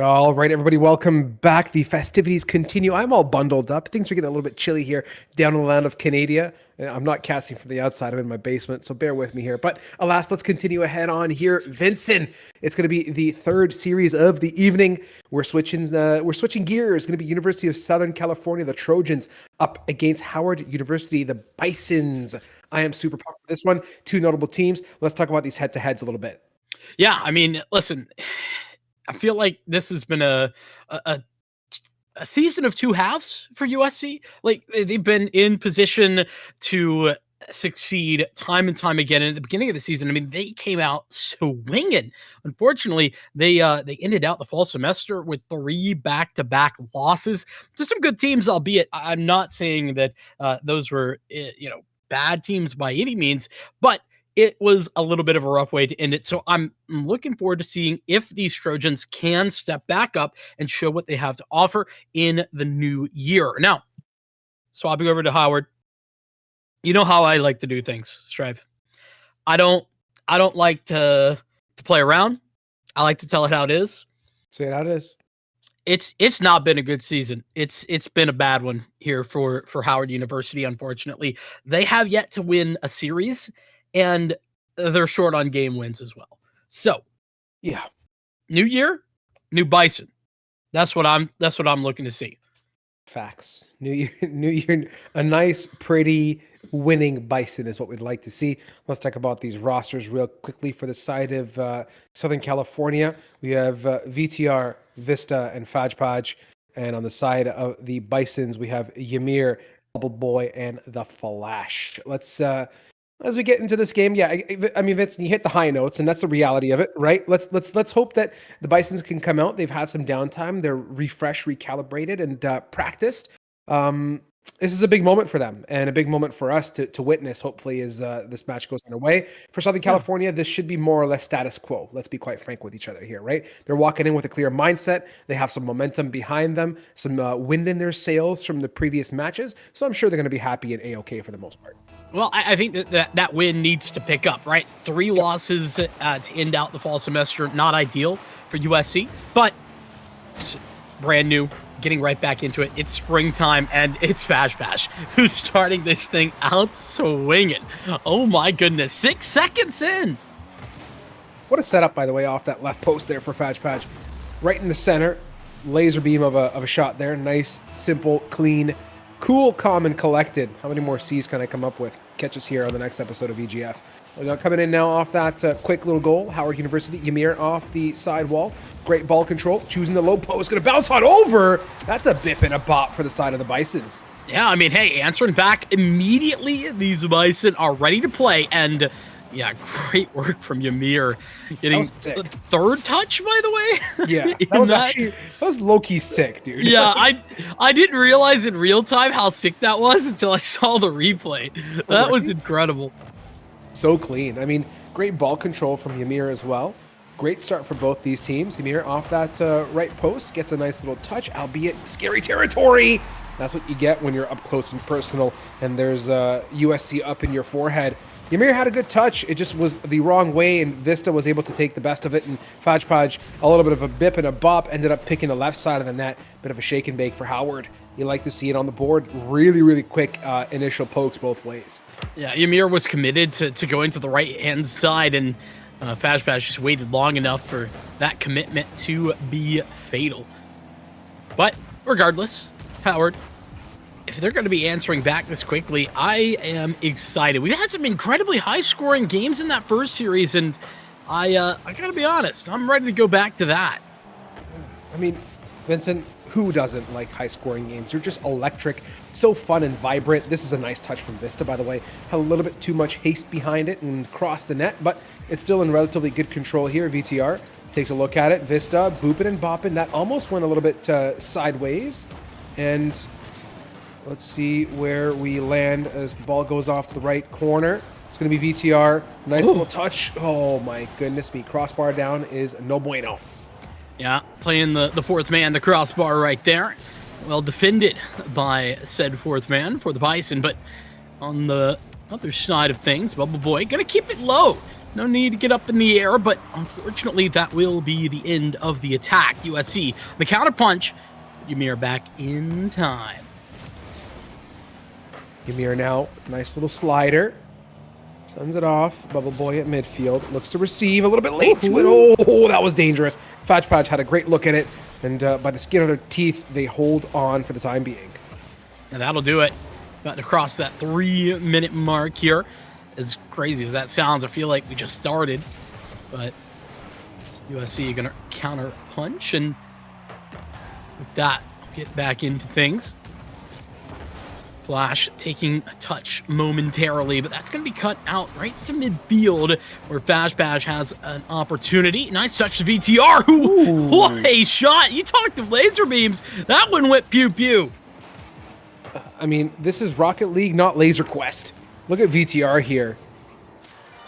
All right, everybody, welcome back. The festivities continue. I'm all bundled up. Things are getting a little bit chilly here down in the land of Canada. I'm not casting from the outside. I'm in my basement, so bear with me here. But alas, let's continue ahead on here. Vincent, it's going to be the third series of the evening. We're switching gears. It's going to be University of Southern California, the Trojans, up against Howard University, the Bisons. I am super pumped for this one. Two notable teams. Let's talk about these head-to-heads a little bit. Yeah, I mean, listen, I feel like this has been a season of two halves for USC. Like they've been in position to succeed time and time again. And at the beginning of the season, I mean, they came out swinging. Unfortunately, they ended out the fall semester with 3 back-to-back losses to some good teams. Albeit, I'm not saying that those were bad teams by any means, but it was a little bit of a rough way to end it. So I'm looking forward to seeing if these Trojans can step back up and show what they have to offer in the new year. Now, swapping over to Howard, you know how I like to do things, Strive. I don't like to play around. I like to tell it how it is. Say it how it is. It's not been a good season. It's been a bad one here for Howard University, unfortunately. They have yet to win a series, and they're short on game wins as well. So, yeah, new year, new Bison. That's what I'm looking to see. Facts. New year, a nice, pretty winning Bison is what we'd like to see. Let's talk about these rosters real quickly. For the side of Southern California, we have VTR, Vista, and Fajpaj. And on the side of the Bisons, we have Ymir, Bubble Boy, and the Flash. Let's as we get into this game, yeah, I mean, Vince, you hit the high notes, and that's the reality of it, right? Let's hope that the Bisons can come out. They've had some downtime. They're refreshed, recalibrated, and practiced. This is a big moment for them, and a big moment for us to witness, hopefully, as this match goes underway. For Southern California, this should be more or less status quo. Let's be quite frank with each other here, right? They're walking in with a clear mindset. They have some momentum behind them, some wind in their sails from the previous matches, so I'm sure they're going to be happy and A-okay for the most part. Well, I think that win needs to pick up, right? 3 losses to end out the fall semester, not ideal for USC, but it's brand new, getting right back into it. It's springtime, and it's Fajpaj who's starting this thing out swinging. Oh my goodness, 6 seconds in. What a setup, by the way, off that left post there for Fajpaj. Right in the center, laser beam of a shot there. Nice, simple, clean, cool, calm, and collected. How many more C's can I come up with? Catch us here on the next episode of EGF. Coming in now off that quick little goal. Howard University, Ymir off the side wall. Great ball control, choosing the low post. Going to bounce on over. That's a bip and a bop for the side of the Bisons. Yeah, I mean, hey, answering back immediately. These Bison are ready to play, and yeah, great work from Ymir. Getting the 3rd touch, by the way. Yeah, that was low-key sick, dude. Yeah, I didn't realize in real time how sick that was until I saw the replay. That was incredible. So clean. I mean, great ball control from Ymir as well. Great start for both these teams. Ymir off that right post gets a nice little touch, albeit scary territory. That's what you get when you're up close and personal, and there's USC up in your forehead. Ymir had a good touch. It just was the wrong way, and Vista was able to take the best of it, and Fajpaj, a little bit of a bip and a bop, ended up picking the left side of the net. Bit of a shake and bake for Howard. You like to see it on the board. Really, really quick initial pokes both ways. Yeah, Ymir was committed to going to the right-hand side, and Fajpaj just waited long enough for that commitment to be fatal. But regardless, Howard, if they're going to be answering back this quickly, I am excited. We've had some incredibly high-scoring games in that first series, and I got to be honest, I'm ready to go back to that. I mean, Vincent, who doesn't like high-scoring games? They're just electric, so fun and vibrant. This is a nice touch from Vista, by the way. Had a little bit too much haste behind it and crossed the net, but it's still in relatively good control here. VTR takes a look at it. Vista, booping and bopping. That almost went a little bit sideways, and let's see where we land as the ball goes off to the right corner. It's going to be VTR. Nice little touch. Oh, my goodness me. Crossbar down is no bueno. Yeah, playing the 4th man, the crossbar right there. Well defended by said 4th man for the Bison, but on the other side of things, Bubble Boy going to keep it low. No need to get up in the air, but unfortunately, that will be the end of the attack. USC, the counterpunch, Ymir back in time. Ymir now, nice little slider. Sends it off. Bubble Boy at midfield. Looks to receive. A little bit late to it. Oh, that was dangerous. Patch had a great look at it. And by the skin of their teeth, they hold on for the time being. And that'll do it. About to cross that 3-minute mark here. As crazy as that sounds, I feel like we just started. But USC going to counter punch. And with that, get back into things. Flash taking a touch momentarily, but that's going to be cut out right to midfield where Fashbash has an opportunity. Nice touch to VTR. Ooh, what a shot. You talked of laser beams. That one went pew-pew. I mean, this is Rocket League, not Laser Quest. Look at VTR here.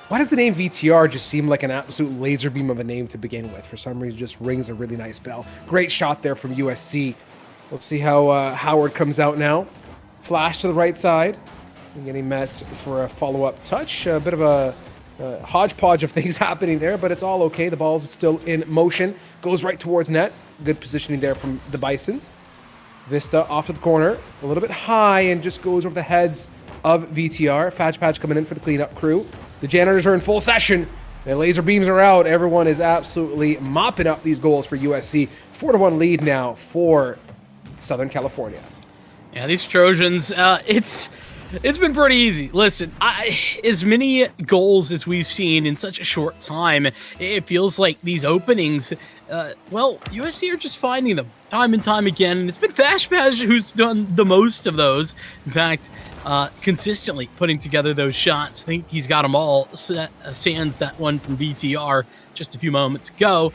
Why does the name VTR just seem like an absolute laser beam of a name to begin with? For some reason, it just rings a really nice bell. Great shot there from USC. Let's see how Howard comes out now. Flash to the right side. And getting met for a follow-up touch. A bit of a hodgepodge of things happening there, but it's all okay. The ball's still in motion. Goes right towards net. Good positioning there from the Bisons. Vista off to the corner. A little bit high and just goes over the heads of VTR. Patch coming in for the cleanup crew. The janitors are in full session. The laser beams are out. Everyone is absolutely mopping up these goals for USC. 4-1 lead now for Southern California. Yeah, these Trojans, it's been pretty easy. Listen, as many goals as we've seen in such a short time, it feels like these openings, well, USC are just finding them time and time again, and it's been Fashbash who's done the most of those. In fact, consistently putting together those shots. I think he's got them all. Sans that one from VTR just a few moments ago.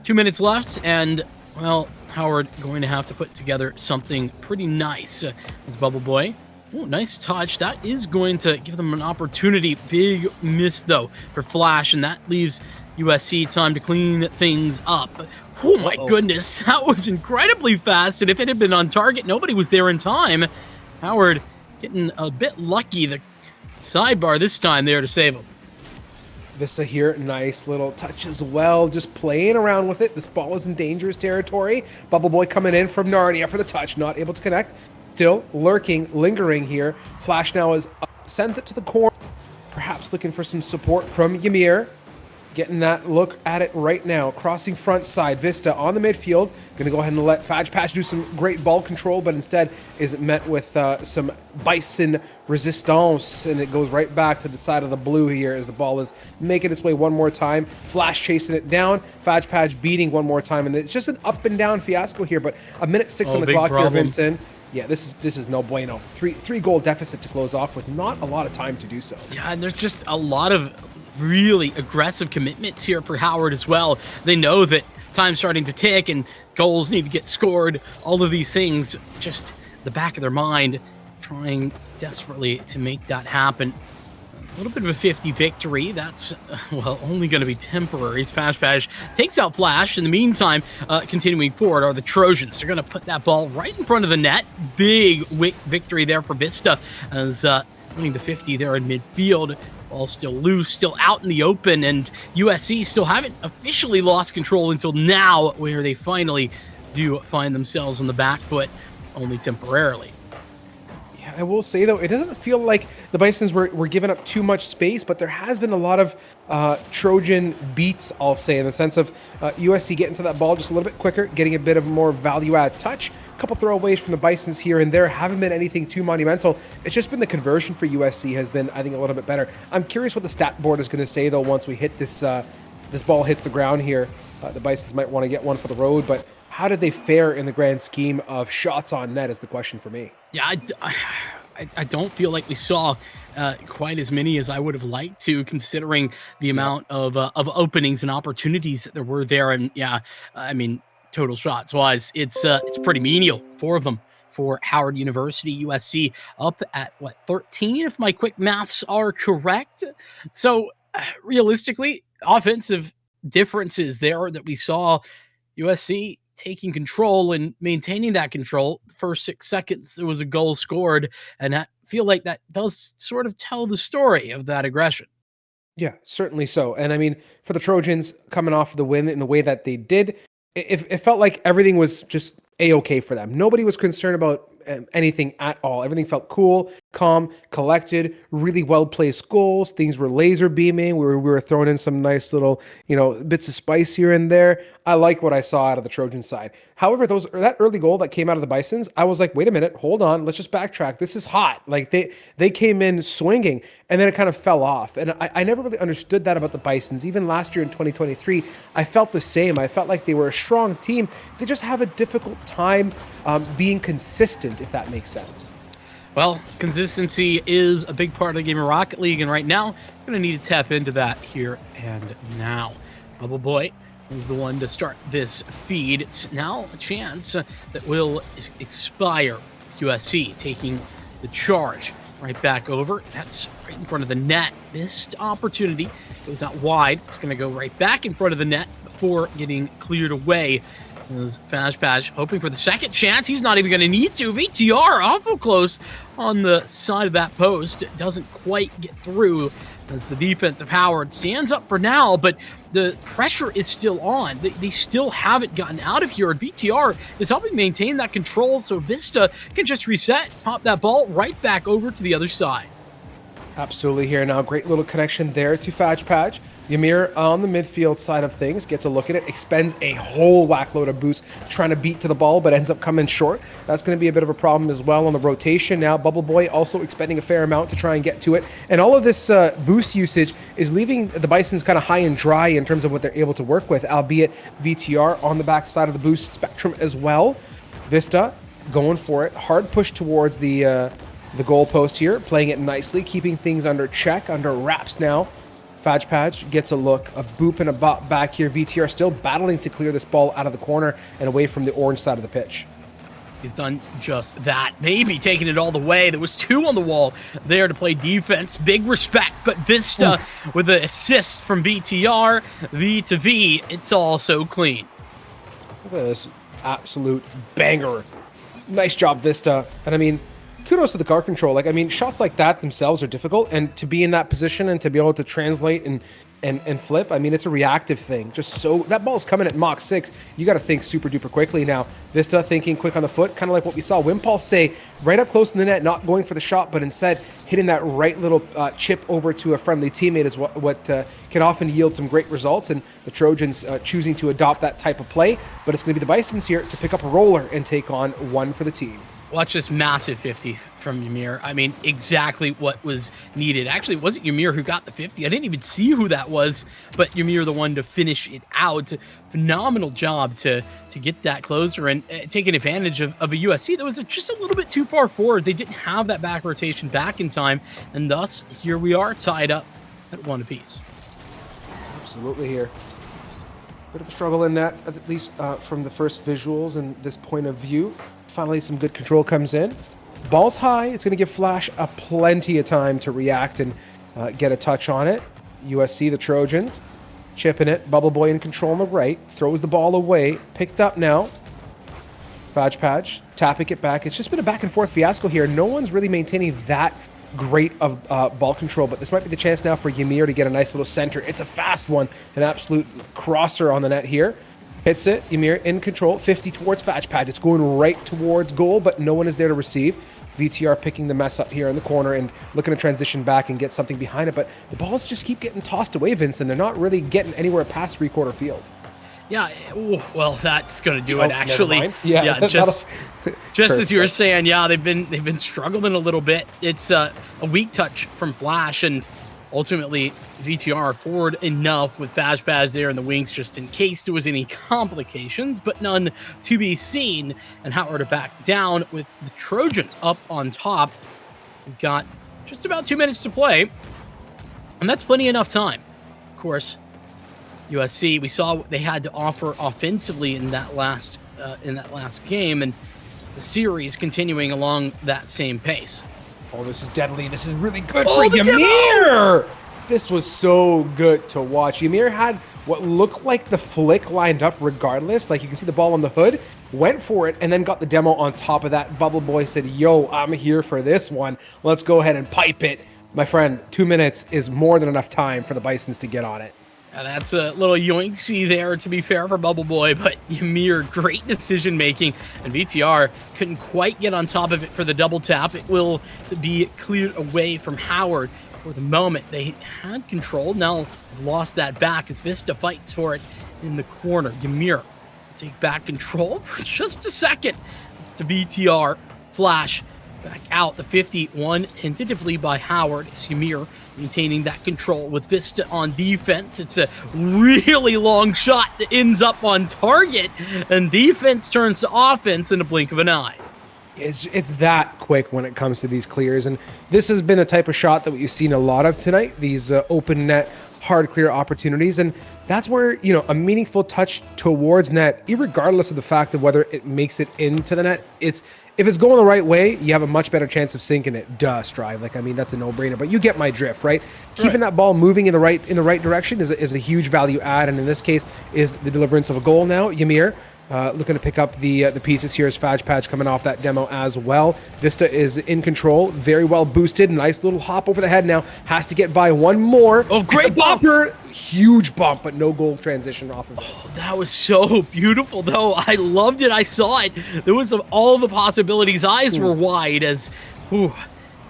2 minutes left, and, well, Howard going to have to put together something pretty nice. As Bubble Boy. Ooh, nice touch. That is going to give them an opportunity. Big miss, though, for Flash, and that leaves USC time to clean things up. Oh, my goodness. That was incredibly fast, and if it had been on target, nobody was there in time. Howard getting a bit lucky. The sidebar this time there to save him. Vista here, nice little touch as well, just playing around with it. This ball is in dangerous territory. Bubble Boy coming in from Narnia for the touch, not able to connect. Still lurking, lingering here. Flash now is up, sends it to the corner, perhaps looking for some support from Ymir. Getting that look at it right now. Crossing front side. Vista on the midfield. Going to go ahead and let Patch do some great ball control, but instead is met with some Bison resistance, and it goes right back to the side of the blue here as the ball is making its way one more time. Flash chasing it down. Patch beating one more time, and it's just an up and down fiasco here, but a minute 6 on the clock here, Vincent. Yeah, this is no bueno. Three goal deficit to close off with not a lot of time to do so. Yeah, and there's just a lot of really aggressive commitments here for Howard as well. They know that time's starting to tick and goals need to get scored. All of these things, just the back of their mind, trying desperately to make that happen. A little bit of a 50 victory. That's, well, only going to be temporary. As Fashbash takes out Flash. In the meantime, continuing forward are the Trojans. They're going to put that ball right in front of the net. Big victory there for Vista as winning the 50 there in midfield. All still loose, still out in the open, and USC still haven't officially lost control until now, where they finally do find themselves on the back foot, only temporarily. Yeah, I will say, though, it doesn't feel like the Bisons were giving up too much space, but there has been a lot of Trojan beats, I'll say, in the sense of USC getting to that ball just a little bit quicker, getting a bit of more value-add touch. A couple throwaways from the Bisons here and there haven't been anything too monumental. It's just been the conversion for USC has been, I think, a little bit better. I'm curious what the stat board is going to say, though, once we hit this this ball hits the ground here. The Bisons might want to get one for the road, but how did they fare in the grand scheme of shots on net is the question for me. Yeah, I don't feel like we saw quite as many as I would have liked to, considering the amount of openings and opportunities that there were there. And yeah, I mean, total shots wise, it's pretty menial. 4 of them for Howard University. USC up at what, 13 if my quick maths are correct. So realistically, offensive differences there that we saw. USC taking control and maintaining that control. The first 6 seconds, there was a goal scored, and I feel like that does sort of tell the story of that aggression. Yeah, certainly so. And I mean, for the Trojans coming off the win in the way that they did, it felt like everything was just a-okay for them. Nobody was concerned about anything at all. Everything felt cool, calm, collected, really well-placed goals. Things were laser beaming. We were throwing in some nice little, bits of spice here and there. I like what I saw out of the Trojan side. However, that early goal that came out of the Bisons, I was like, wait a minute, hold on, let's just backtrack. This is hot. Like they came in swinging, and then it kind of fell off. And I never really understood that about the Bisons. Even last year in 2023, I felt the same. I felt like they were a strong team. They just have a difficult time being consistent, if that makes sense. Well, consistency is a big part of the game of Rocket League, and right now, we're going to need to tap into that here and now. Bubble Boy is the one to start this feed. It's now a chance that will expire. USC taking the charge right back over. That's right in front of the net. Missed opportunity. Goes out wide. It's going to go right back in front of the net before getting cleared away. As Fashpaj hoping for the second chance. He's not even going to need to. VTR awful close on the side of that post. Doesn't quite get through as the defensive Howard stands up for now, but the pressure is still on. They still haven't gotten out of here. And VTR is helping maintain that control so Vista can just reset, pop that ball right back over to the other side. Absolutely here now. Great little connection there to Fajpaj. Ymir on the midfield side of things gets a look at it, expends a whole whack load of boost trying to beat to the ball, but ends up coming short. That's going to be a bit of a problem as well on the rotation. Now Bubble Boy also expending a fair amount to try and get to it. And all of this boost usage is leaving the Bisons kind of high and dry in terms of what they're able to work with, albeit VTR on the back side of the boost spectrum as well. Vista going for it. Hard push towards the goalpost here, playing it nicely, keeping things under check, under wraps now. Fajpaj gets a look, a boop and a bop back here. VTR still battling to clear this ball out of the corner and away from the orange side of the pitch. He's done just that. Maybe taking it all the way. There was two on the wall there to play defense. Big respect, but Vista with the assist from VTR, V to V, it's all so clean. Look at this absolute banger. Nice job, Vista. And I mean, kudos to the card control. Like, I mean, shots like that themselves are difficult, and to be in that position and to be able to translate and flip, I mean, it's a reactive thing. Just so that ball's coming at Mach 6, you got to think super duper quickly. Now, Vista thinking quick on the foot, kind of like what we saw Wimpulse say, right up close to the net, not going for the shot, but instead hitting that right little chip over to a friendly teammate is what can often yield some great results. And the Trojans choosing to adopt that type of play, but it's going to be the Bisons here to pick up a roller and take on one for the team. Watch this massive 50 from Ymir. I mean, exactly what was needed. Actually, it wasn't Ymir who got the 50. I didn't even see who that was, but Ymir the one to finish it out. Phenomenal job to get that closer and taking advantage of a USC that was just a little bit too far forward. They didn't have that back rotation back in time, and thus, here we are tied up at one apiece. Absolutely here. Bit of a struggle in that, at least from the first visuals and this point of view. Finally, some good control comes in. Ball's high. It's going to give Flash a plenty of time to react and get a touch on it. USC, the Trojans, chipping it. Bubble Boy in control on the right. Throws the ball away. Picked up now. Fajpaj tapping it back. It's just been a back and forth fiasco here. No one's really maintaining that great of ball control, but this might be the chance now for Ymir to get a nice little center. It's a fast one. An absolute crosser on the net here. Hits it. Ymir in control. 50 towards Fajpaj. It's going right towards goal, but no one is there to receive. VTR picking the mess up here in the corner and looking to transition back and get something behind it, but the balls just keep getting tossed away, Vincent. They're not really getting anywhere past three-quarter field. Yeah, well, that's going to do it, actually. Yeah, just as you were saying, yeah, they've been struggling a little bit. It's a weak touch from Flash, and ultimately VTR forward enough with Fashbaz there in the wings just in case there was any complications, but none to be seen. And Howard to back down with the Trojans up on top. We've got just about 2 minutes to play, and that's plenty enough time. Of course, USC, we saw what they had to offer offensively in that last game, and the series continuing along that same pace. Oh, this is deadly. This is really good for Ymir. This was so good to watch. Ymir had what looked like the flick lined up regardless. Like, you can see the ball on the hood, went for it, and then got the demo on top of that. Bubble Boy said, yo, I'm here for this one. Let's go ahead and pipe it. my friend, 2 minutes is more than enough time for the Bisons to get on it. That's a little yoinksy there, to be fair, for Bubble Boy, but Ymir, great decision making, and VTR couldn't quite get on top of it for the double tap. It will be cleared away from Howard for the moment. They had control, now have lost that back as Vista fights for it in the corner. Ymir will take back control for just a second. It's to VTR. Flash back out, the 51 tentatively by Howard. It's Ymir maintaining that control with Vista on defense. It's a really long shot that ends up on target, and defense turns to offense in a blink of an eye. It's that quick when it comes to these clears, and this has been a type of shot that we've seen a lot of tonight, these open net hard clear opportunities, and that's where, you know, a meaningful touch towards net, regardless of the fact of whether it makes it into the net, if it's going the right way, you have a much better chance of sinking it. Duh, Strive. Like, I mean, that's a no-brainer, but you get my drift, right? Keeping that ball moving in the right direction is a huge value add, and in this case is the deliverance of a goal now. Ymir looking to pick up the pieces here as Fajpaj coming off that demo as well. Vista is in control, very well boosted. Nice little hop over the head now. Has to get by one more. Oh, great bumper! Huge bump, but no goal transition off of it. Oh, that was so beautiful, though. I loved it. I saw it. There was all the possibilities. Eyes were wide as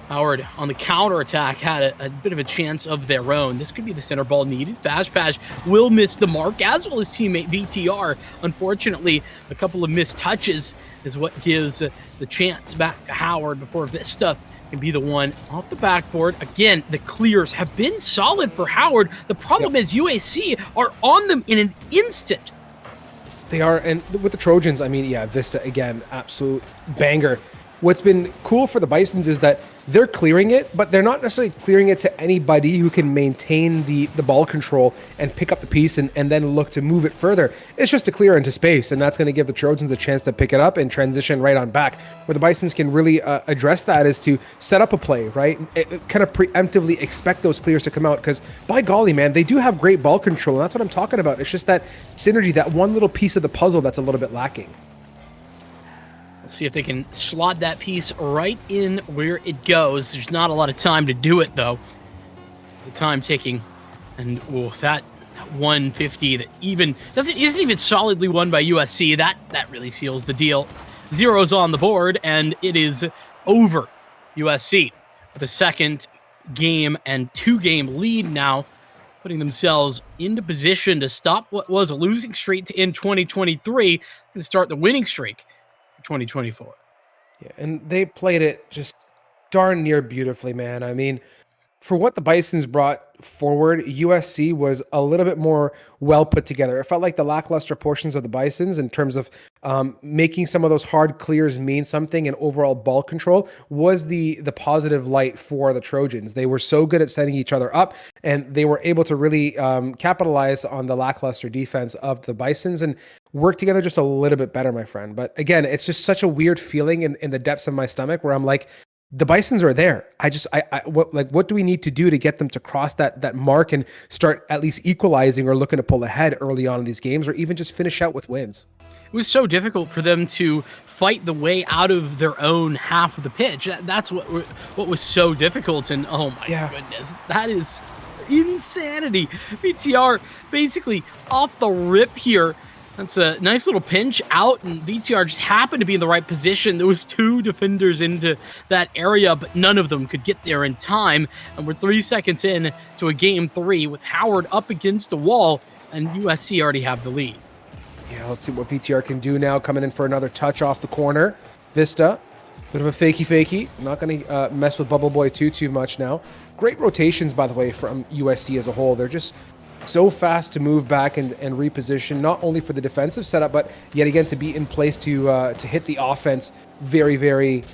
Howard on the counterattack had a bit of a chance of their own. This could be the center ball needed. Fajpaj will miss the mark, as well as teammate VTR. Unfortunately, a couple of missed touches is what gives the chance back to Howard before Vista can be the one off the backboard. Again, the clears have been solid for Howard. The problem is UAC are on them in an instant. They are, and with the Trojans, I mean, yeah, Vista, again, absolute banger. What's been cool for the Bisons is that they're clearing it, but they're not necessarily clearing it to anybody who can maintain the ball control and pick up the piece and then look to move it further. It's just a clear into space, and that's going to give the Trojans a chance to pick it up and transition right on back. Where the Bisons can really address that is to set up a play, right? Kind of preemptively expect those clears to come out, because by golly, man, they do have great ball control, and that's what I'm talking about. It's just that synergy, that one little piece of the puzzle that's a little bit lacking. See if they can slot that piece right in where it goes. There's not a lot of time to do it, though. The time ticking, and that 150 that isn't even solidly won by USC. That really seals the deal. Zero's on the board, and it is over. USC with a second game and 2-game lead now, putting themselves into position to stop what was a losing streak to end 2023 and start the winning streak. 2024. Yeah, and they played it just darn near beautifully, man. I mean, for what the Bisons brought forward, USC was a little bit more well put together. It felt like the lackluster portions of the Bisons in terms of making some of those hard clears mean something and overall ball control was the positive light for the Trojans. They were so good at setting each other up, and they were able to really capitalize on the lackluster defense of the Bisons and work together just a little bit better, my friend. But again, it's just such a weird feeling in the depths of my stomach where I'm like, the Bisons are there. What do we need to do to get them to cross that mark and start at least equalizing or looking to pull ahead early on in these games, or even just finish out with wins? It was so difficult for them to fight the way out of their own half of the pitch. That's what was so difficult. And oh my goodness, that is insanity. VTR basically off the rip here. That's a nice little pinch out, and VTR just happened to be in the right position. There was 2 defenders into that area, but none of them could get there in time. And we're 3 seconds in to a game 3 with Howard up against the wall, and USC already have the lead. Yeah, let's see what VTR can do now. Coming in for another touch off the corner. Vista, bit of a fakey. Not going to mess with Bubble Boy too much now. Great rotations, by the way, from USC as a whole. They're just so fast to move back and reposition, not only for the defensive setup, but yet again to be in place to hit the offense very, very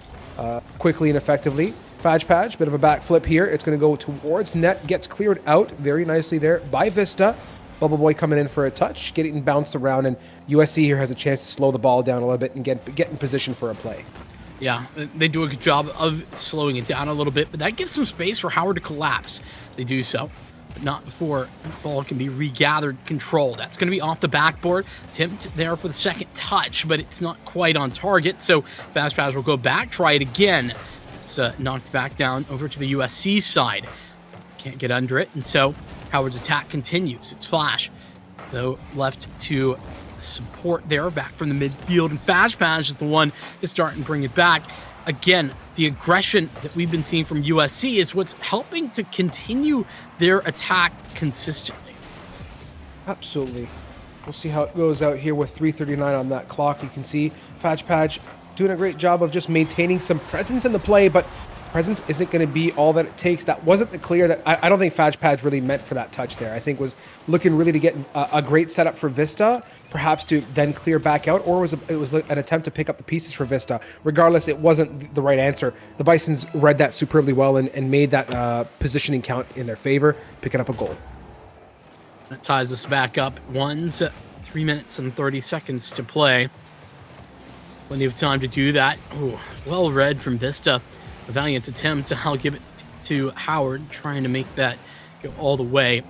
quickly and effectively. Fajpaj, bit of a backflip here. It's going to go towards net, gets cleared out very nicely there by Vista. Bubble Boy coming in for a touch, getting bounced around, and USC here has a chance to slow the ball down a little bit and get in position for a play. Yeah, they do a good job of slowing it down a little bit, but that gives some space for Howard to collapse. They do so, but not before the ball can be regathered, controlled. That's going to be off the backboard. Attempt there for the second touch, but it's not quite on target, so Fast Pass will go back, try it again. gets knocked back down over to the USC side. Can't get under it, and so Howard's attack continues. It's Flash, though, left to support there, back from the midfield, and Fashpash is the one to start and bring it back. Again, the aggression that we've been seeing from USC is what's helping to continue their attack consistently. Absolutely. We'll see how it goes out here with 3:39 on that clock. You can see Fashpatch doing a great job of just maintaining some presence in the play, but presence isn't going to be all that it takes. That wasn't the clear that I don't think Fashpatch really meant for that touch there. I think was looking really to get a great setup for Vista, perhaps to then clear back out, or it was an attempt to pick up the pieces for Vista. Regardless, it wasn't the right answer. The Bisons read that superbly well and made that positioning count in their favor, picking up a goal. That ties us back up. 3 minutes and 30 seconds to play. Plenty of time to do that. Ooh, well read from Vista. A valiant attempt. I'll give it to Howard, trying to make that go all the way.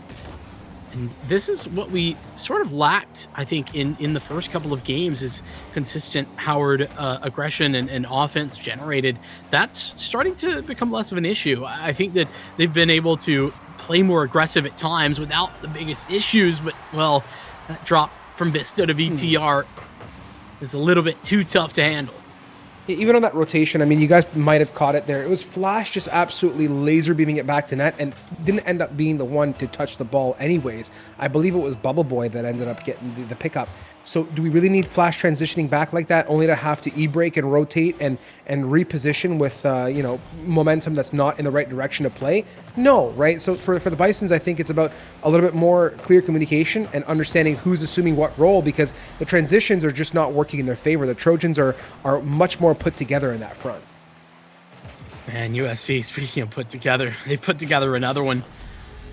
And this is what we sort of lacked, I think, in the first couple of games, is consistent Howard aggression and offense generated. That's starting to become less of an issue. I think that they've been able to play more aggressive at times without the biggest issues, but, well, that drop from Vista to VTR is a little bit too tough to handle. Even on that rotation, I mean, you guys might have caught it there. It was Flash just absolutely laser beaming it back to net and didn't end up being the one to touch the ball anyways. I believe it was Bubble Boy that ended up getting the pickup. So do we really need Flash transitioning back like that, only to have to e-brake and rotate and reposition with momentum that's not in the right direction to play? No, right? So for the Bisons, I think it's about a little bit more clear communication and understanding who's assuming what role, because the transitions are just not working in their favor. The Trojans are much more put together in that front. Man, USC, speaking of put together, they put together another one.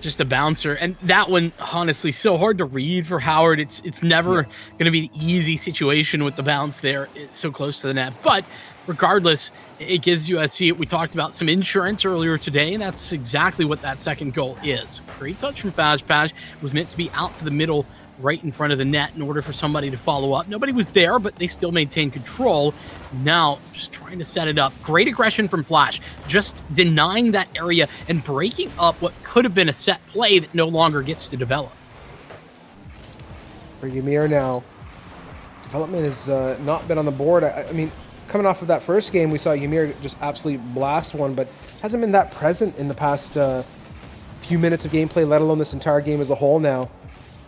Just a bouncer, and that one, honestly, so hard to read for Howard. It's never going to be an easy situation with the bounce there. It's so close to the net, but regardless, it gives USC, we talked about some insurance earlier today, and that's exactly what that second goal is. Great touch from Fashpash. It was meant to be out to the middle, right in front of the net, in order for somebody to follow up. Nobody was there, but they still maintained control. Now, just trying to set it up. Great aggression from Flash, just denying that area and breaking up what could have been a set play that no longer gets to develop. For Ymir now, development has not been on the board. I mean, coming off of that first game, we saw Ymir just absolutely blast one, but hasn't been that present in the past few minutes of gameplay, let alone this entire game as a whole now.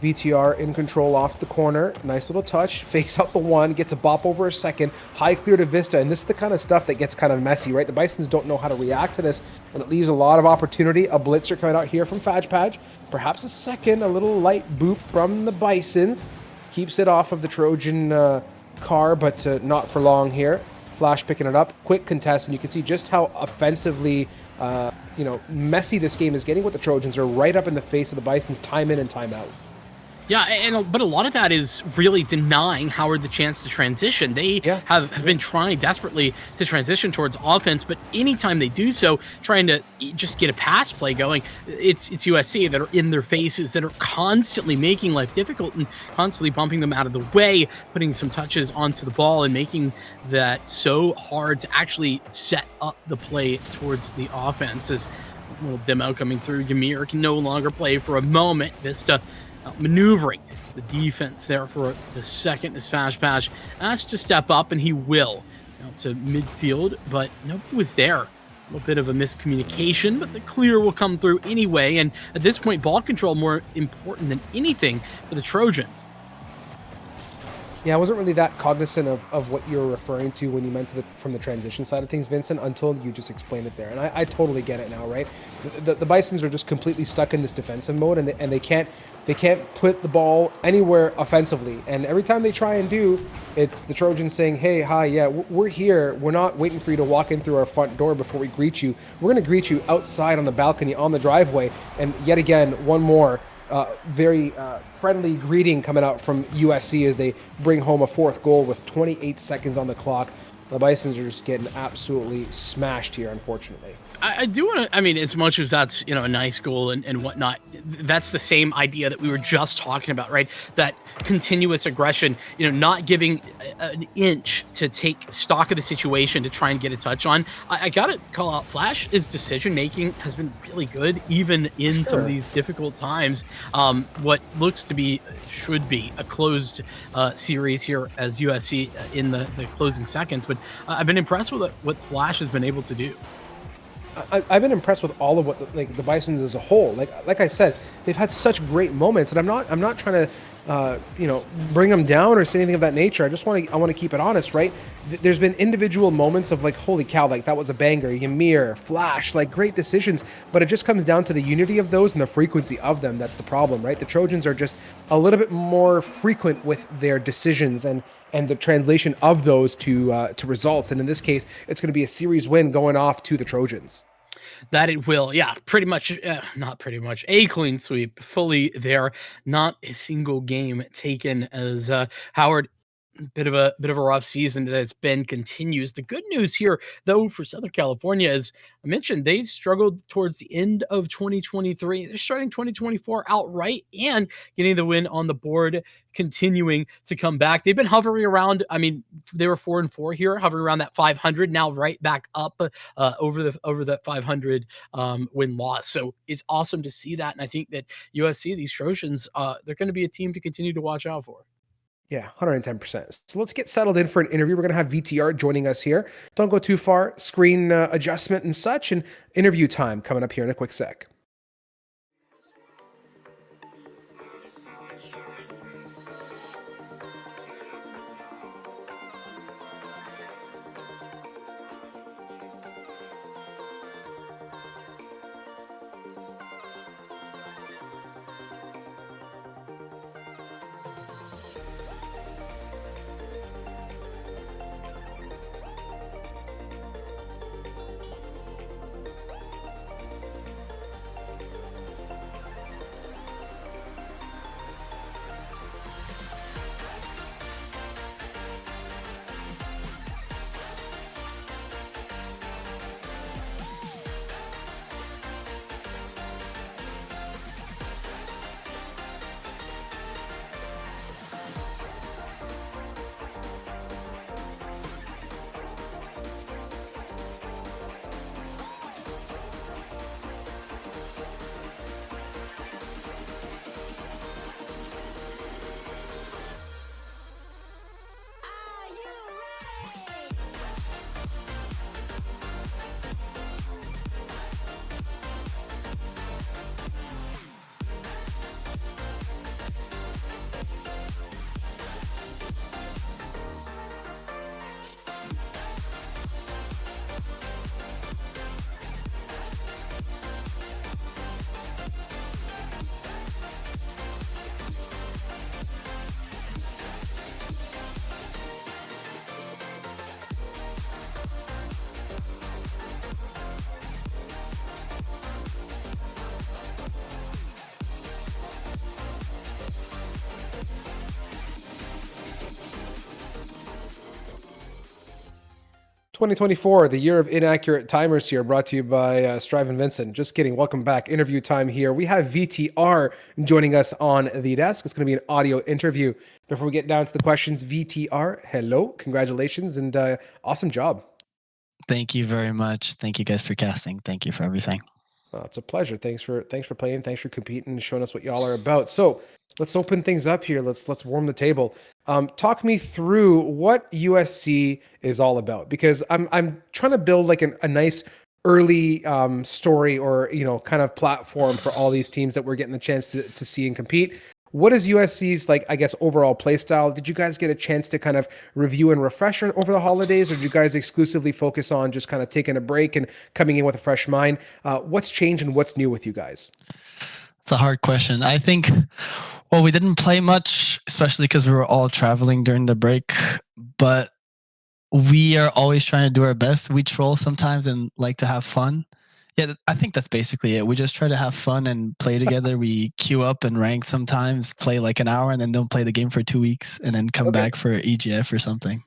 VTR in control off the corner. Nice little touch. Fakes out the one. Gets a bop over a second. High clear to Vista. And this is the kind of stuff that gets kind of messy, right? The Bisons don't know how to react to this. And it leaves a lot of opportunity. A blitzer coming out here from Fajpaj. Perhaps a second. A little light boop from the Bisons. Keeps it off of the Trojan car, but not for long here. Flash picking it up. Quick contest. And you can see just how offensively messy this game is getting with the Trojans. Are right up in the face of the Bisons time in and time out. Yeah, but a lot of that is really denying Howard the chance to transition. They have been trying desperately to transition towards offense, but anytime they do so, trying to just get a pass play going, it's USC that are in their faces, that are constantly making life difficult and constantly bumping them out of the way, putting some touches onto the ball and making that so hard to actually set up the play towards the offense. As a little demo coming through, Ymir can no longer play for a moment. Vista maneuvering the defense there for the second as Fashpash asked to step up, and he will out to midfield, but nobody was there. A little bit of a miscommunication, but the clear will come through anyway, and at this point, ball control more important than anything for the Trojans. Yeah, I wasn't really that cognizant of what you're referring to when you meant from the transition side of things, Vincent, until you just explained it there. And I totally get it now, right? The Bisons are just completely stuck in this defensive mode, and they can't put the ball anywhere offensively. And every time they try and do, it's the Trojans saying, hey, hi, yeah, we're here. We're not waiting for you to walk in through our front door before we greet you. We're going to greet you outside on the balcony, on the driveway. And yet again, one more very friendly greeting coming out from USC as they bring home a fourth goal with 28 seconds on the clock. The Bisons are just getting absolutely smashed here, unfortunately. I do want to, I mean, as much as that's, a nice goal and whatnot, that's the same idea that we were just talking about, right? That continuous aggression, not giving an inch to take stock of the situation to try and get a touch on. I got to call out Flash. His decision making has been really good, even in some of these difficult times. What looks to be, should be a closed series here as USC in the closing seconds. But I've been impressed with what Flash has been able to do. I've been impressed with all of what the Bisons as a whole. Like I said, they've had such great moments, and I'm not trying to bring them down or say anything of that nature. I want to keep it honest, right? There's been individual moments of like, holy cow, like that was a banger. Ymir, Flash, like great decisions, but it just comes down to the unity of those and the frequency of them. That's the problem, right? The Trojans are just a little bit more frequent with their decisions and the translation of those to results. And in this case, it's going to be a series win going off to the Trojans. That it will, yeah, pretty much, not pretty much, a clean sweep, fully there, not a single game taken as Howard. Bit of a rough season that's been continues. The good news here, though, for Southern California, as I mentioned, they struggled towards the end of 2023. They're starting 2024 outright and getting the win on the board, continuing to come back. They've been hovering around. I mean, they were 4-4 here, hovering around that 500. Now right back up over that 500 win loss. So it's awesome to see that, and I think that USC, these Trojans, they're going to be a team to continue to watch out for. Yeah, 110%. So let's get settled in for an interview. We're going to have VTR joining us here. Don't go too far. Screen adjustment and such, and interview time coming up here in a quick sec. "2024, the year of inaccurate timers" here, brought to you by Strive and Vincent. Just kidding. Welcome back. Interview time here. We have VTR joining us on the desk. It's going to be an audio interview. Before we get down to the questions, VTR, hello, congratulations, and awesome job. Thank you very much. Thank you guys for casting. Thank you for everything. It's a pleasure. Thanks for playing. Thanks for competing and showing us what y'all are about. So let's open things up here. Let's warm the table. Talk me through what USC is all about, because I'm trying to build like a nice early story or kind of platform for all these teams that we're getting the chance to see and compete. What is USC's, like, I guess, overall play style? Did you guys get a chance to kind of review and refresh over the holidays, or did you guys exclusively focus on just kind of taking a break and coming in with a fresh mind? What's changed and what's new with you guys? It's a hard question. I think, well, we didn't play much, especially because we were all traveling during the break, but we are always trying to do our best. We troll sometimes and like to have fun. Yeah, I think that's basically it. We just try to have fun and play together. We queue up and rank sometimes, play like an hour, and then don't play the game for 2 weeks, and then come back for EGF or something.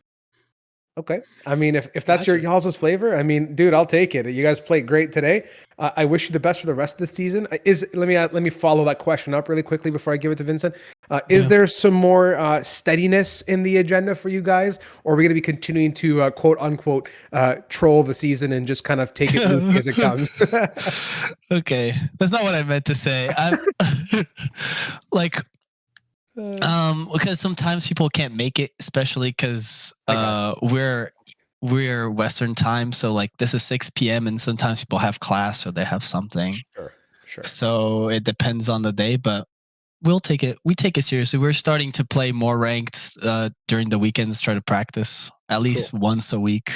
Okay. I mean, if that's your Gotcha. y'all's flavor, I mean, dude, I'll take it. You guys played great today. I wish you the best for the rest of the season. Let me follow that question up really quickly before I give it to Vincent. Is Yeah. there some more steadiness in the agenda for you guys, or are we going to be continuing to quote unquote troll the season and just kind of take it loosely as it comes? Okay, that's not what I meant to say. I'm like, because sometimes people can't make it, especially because I got we're Western time, so like this is 6 p.m. and sometimes people have class or they have something. Sure, sure. So it depends on the day, but we'll take it. We take it seriously. We're starting to play more ranked during the weekends. Try to practice at least once a week.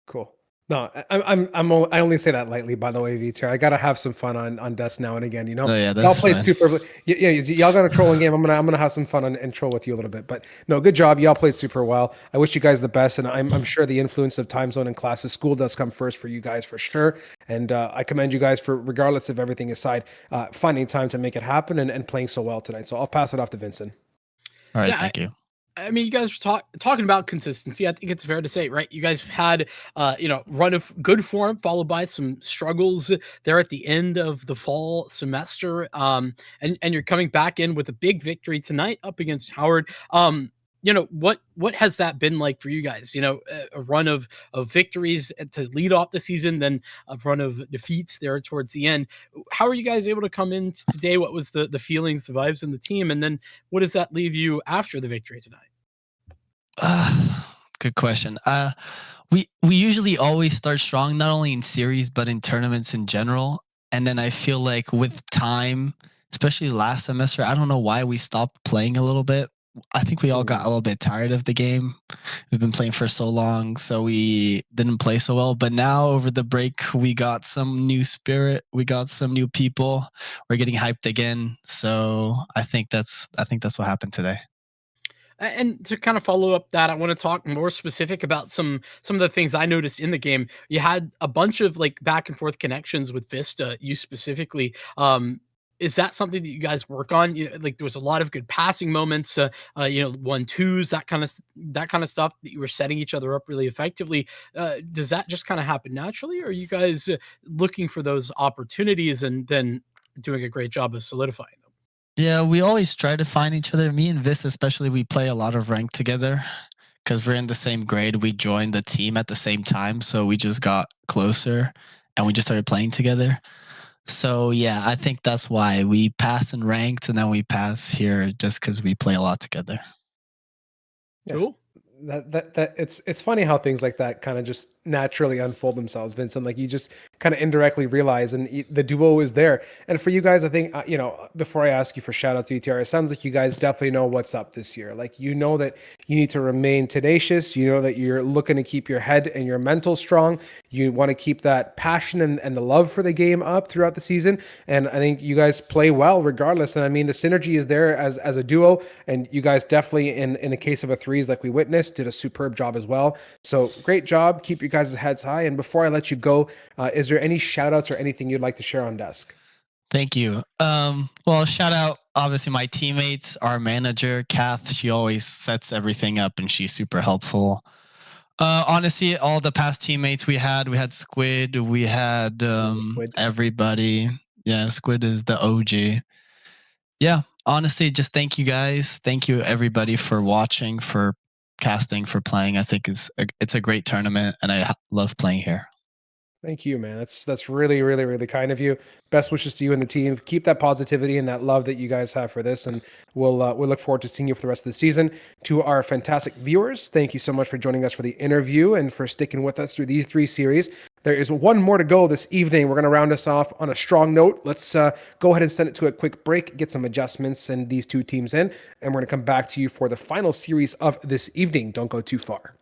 Cool. No, I only say that lightly, by the way, Vitor. I gotta have some fun on Dust now and again. You know, Oh yeah, y'all that's played fine. super. Yeah, y'all got a trolling game. I'm gonna have some fun and troll with you a little bit. But no, good job. Y'all played super well. I wish you guys the best, and I'm sure the influence of time zone and classes, school does come first for you guys for sure. And I commend you guys for, regardless of everything aside, finding time to make it happen and playing so well tonight. So I'll pass it off to Vincent. All right, Yeah, thank you. I mean, you guys were talking about consistency. I think it's fair to say, right? You guys have had, run of good form followed by some struggles there at the end of the fall semester. And you're coming back in with a big victory tonight up against Howard. What has that been like for you guys? A run of victories to lead off the season, then a run of defeats there towards the end. How are you guys able to come in today? What was the feelings, the vibes in the team, and then what does that leave you after the victory tonight? Good question. We usually always start strong, not only in series but in tournaments in general. And then I feel like with time, especially last semester, I don't know why we stopped playing a little bit. I think we all got a little bit tired of the game. We've been playing for so long, so we didn't play so well. But now over the break, we got some new spirit. We got some new people. We're getting hyped again. So I think that's what happened today. And to kind of follow up that, I want to talk more specific about some of the things I noticed in the game. You had a bunch of like back and forth connections with Vista, you specifically. Is that something that you guys work on? Like there was a lot of good passing moments, 1-2s, that kind of stuff that you were setting each other up really effectively. Does that just kind of happen naturally, or are you guys looking for those opportunities and then doing a great job of solidifying them? Yeah, we always try to find each other. Me and Vis, especially, we play a lot of rank together because we're in the same grade. We joined the team at the same time, so we just got closer and we just started playing together. So yeah, I think that's why we pass in ranked and then we pass here just because we play a lot together. Yeah. Cool. That it's funny how things like that kind of just naturally unfold themselves, Vincent. Like you just kind of indirectly realize, and the duo is there. And for you guys, I think before I ask you for shout out to ETR, it sounds like you guys definitely know what's up this year. Like you know that you need to remain tenacious. You know that you're looking to keep your head and your mental strong. You want to keep that passion and the love for the game up throughout the season. And I think you guys play well regardless. And I mean the synergy is there as a duo, and you guys definitely in the case of a threes like we witnessed did a superb job as well. So great job. Keep your guys' heads high. And before I let you go, is there any shout outs or anything you'd like to share on desk? Thank you. Well, shout out obviously my teammates, our manager, Kath. She always sets everything up and she's super helpful. Honestly, all the past teammates we had Squid, we had Squid. everybody. Yeah, Squid is the OG. Yeah, honestly, just thank you guys. Thank you everybody for watching, for casting, for playing. I think it's a great tournament and I love playing here. Thank you, man. That's really, really, really kind of you. Best wishes to you and the team. Keep that positivity and that love that you guys have for this, and we'll look forward to seeing you for the rest of the season. To our fantastic viewers, thank you so much for joining us for the interview and for sticking with us through these 3 series. There is one more to go this evening. We're going to round us off on a strong note. Let's go ahead and send it to a quick break, get some adjustments and these 2 teams in, and we're going to come back to you for the final series of this evening. Don't go too far.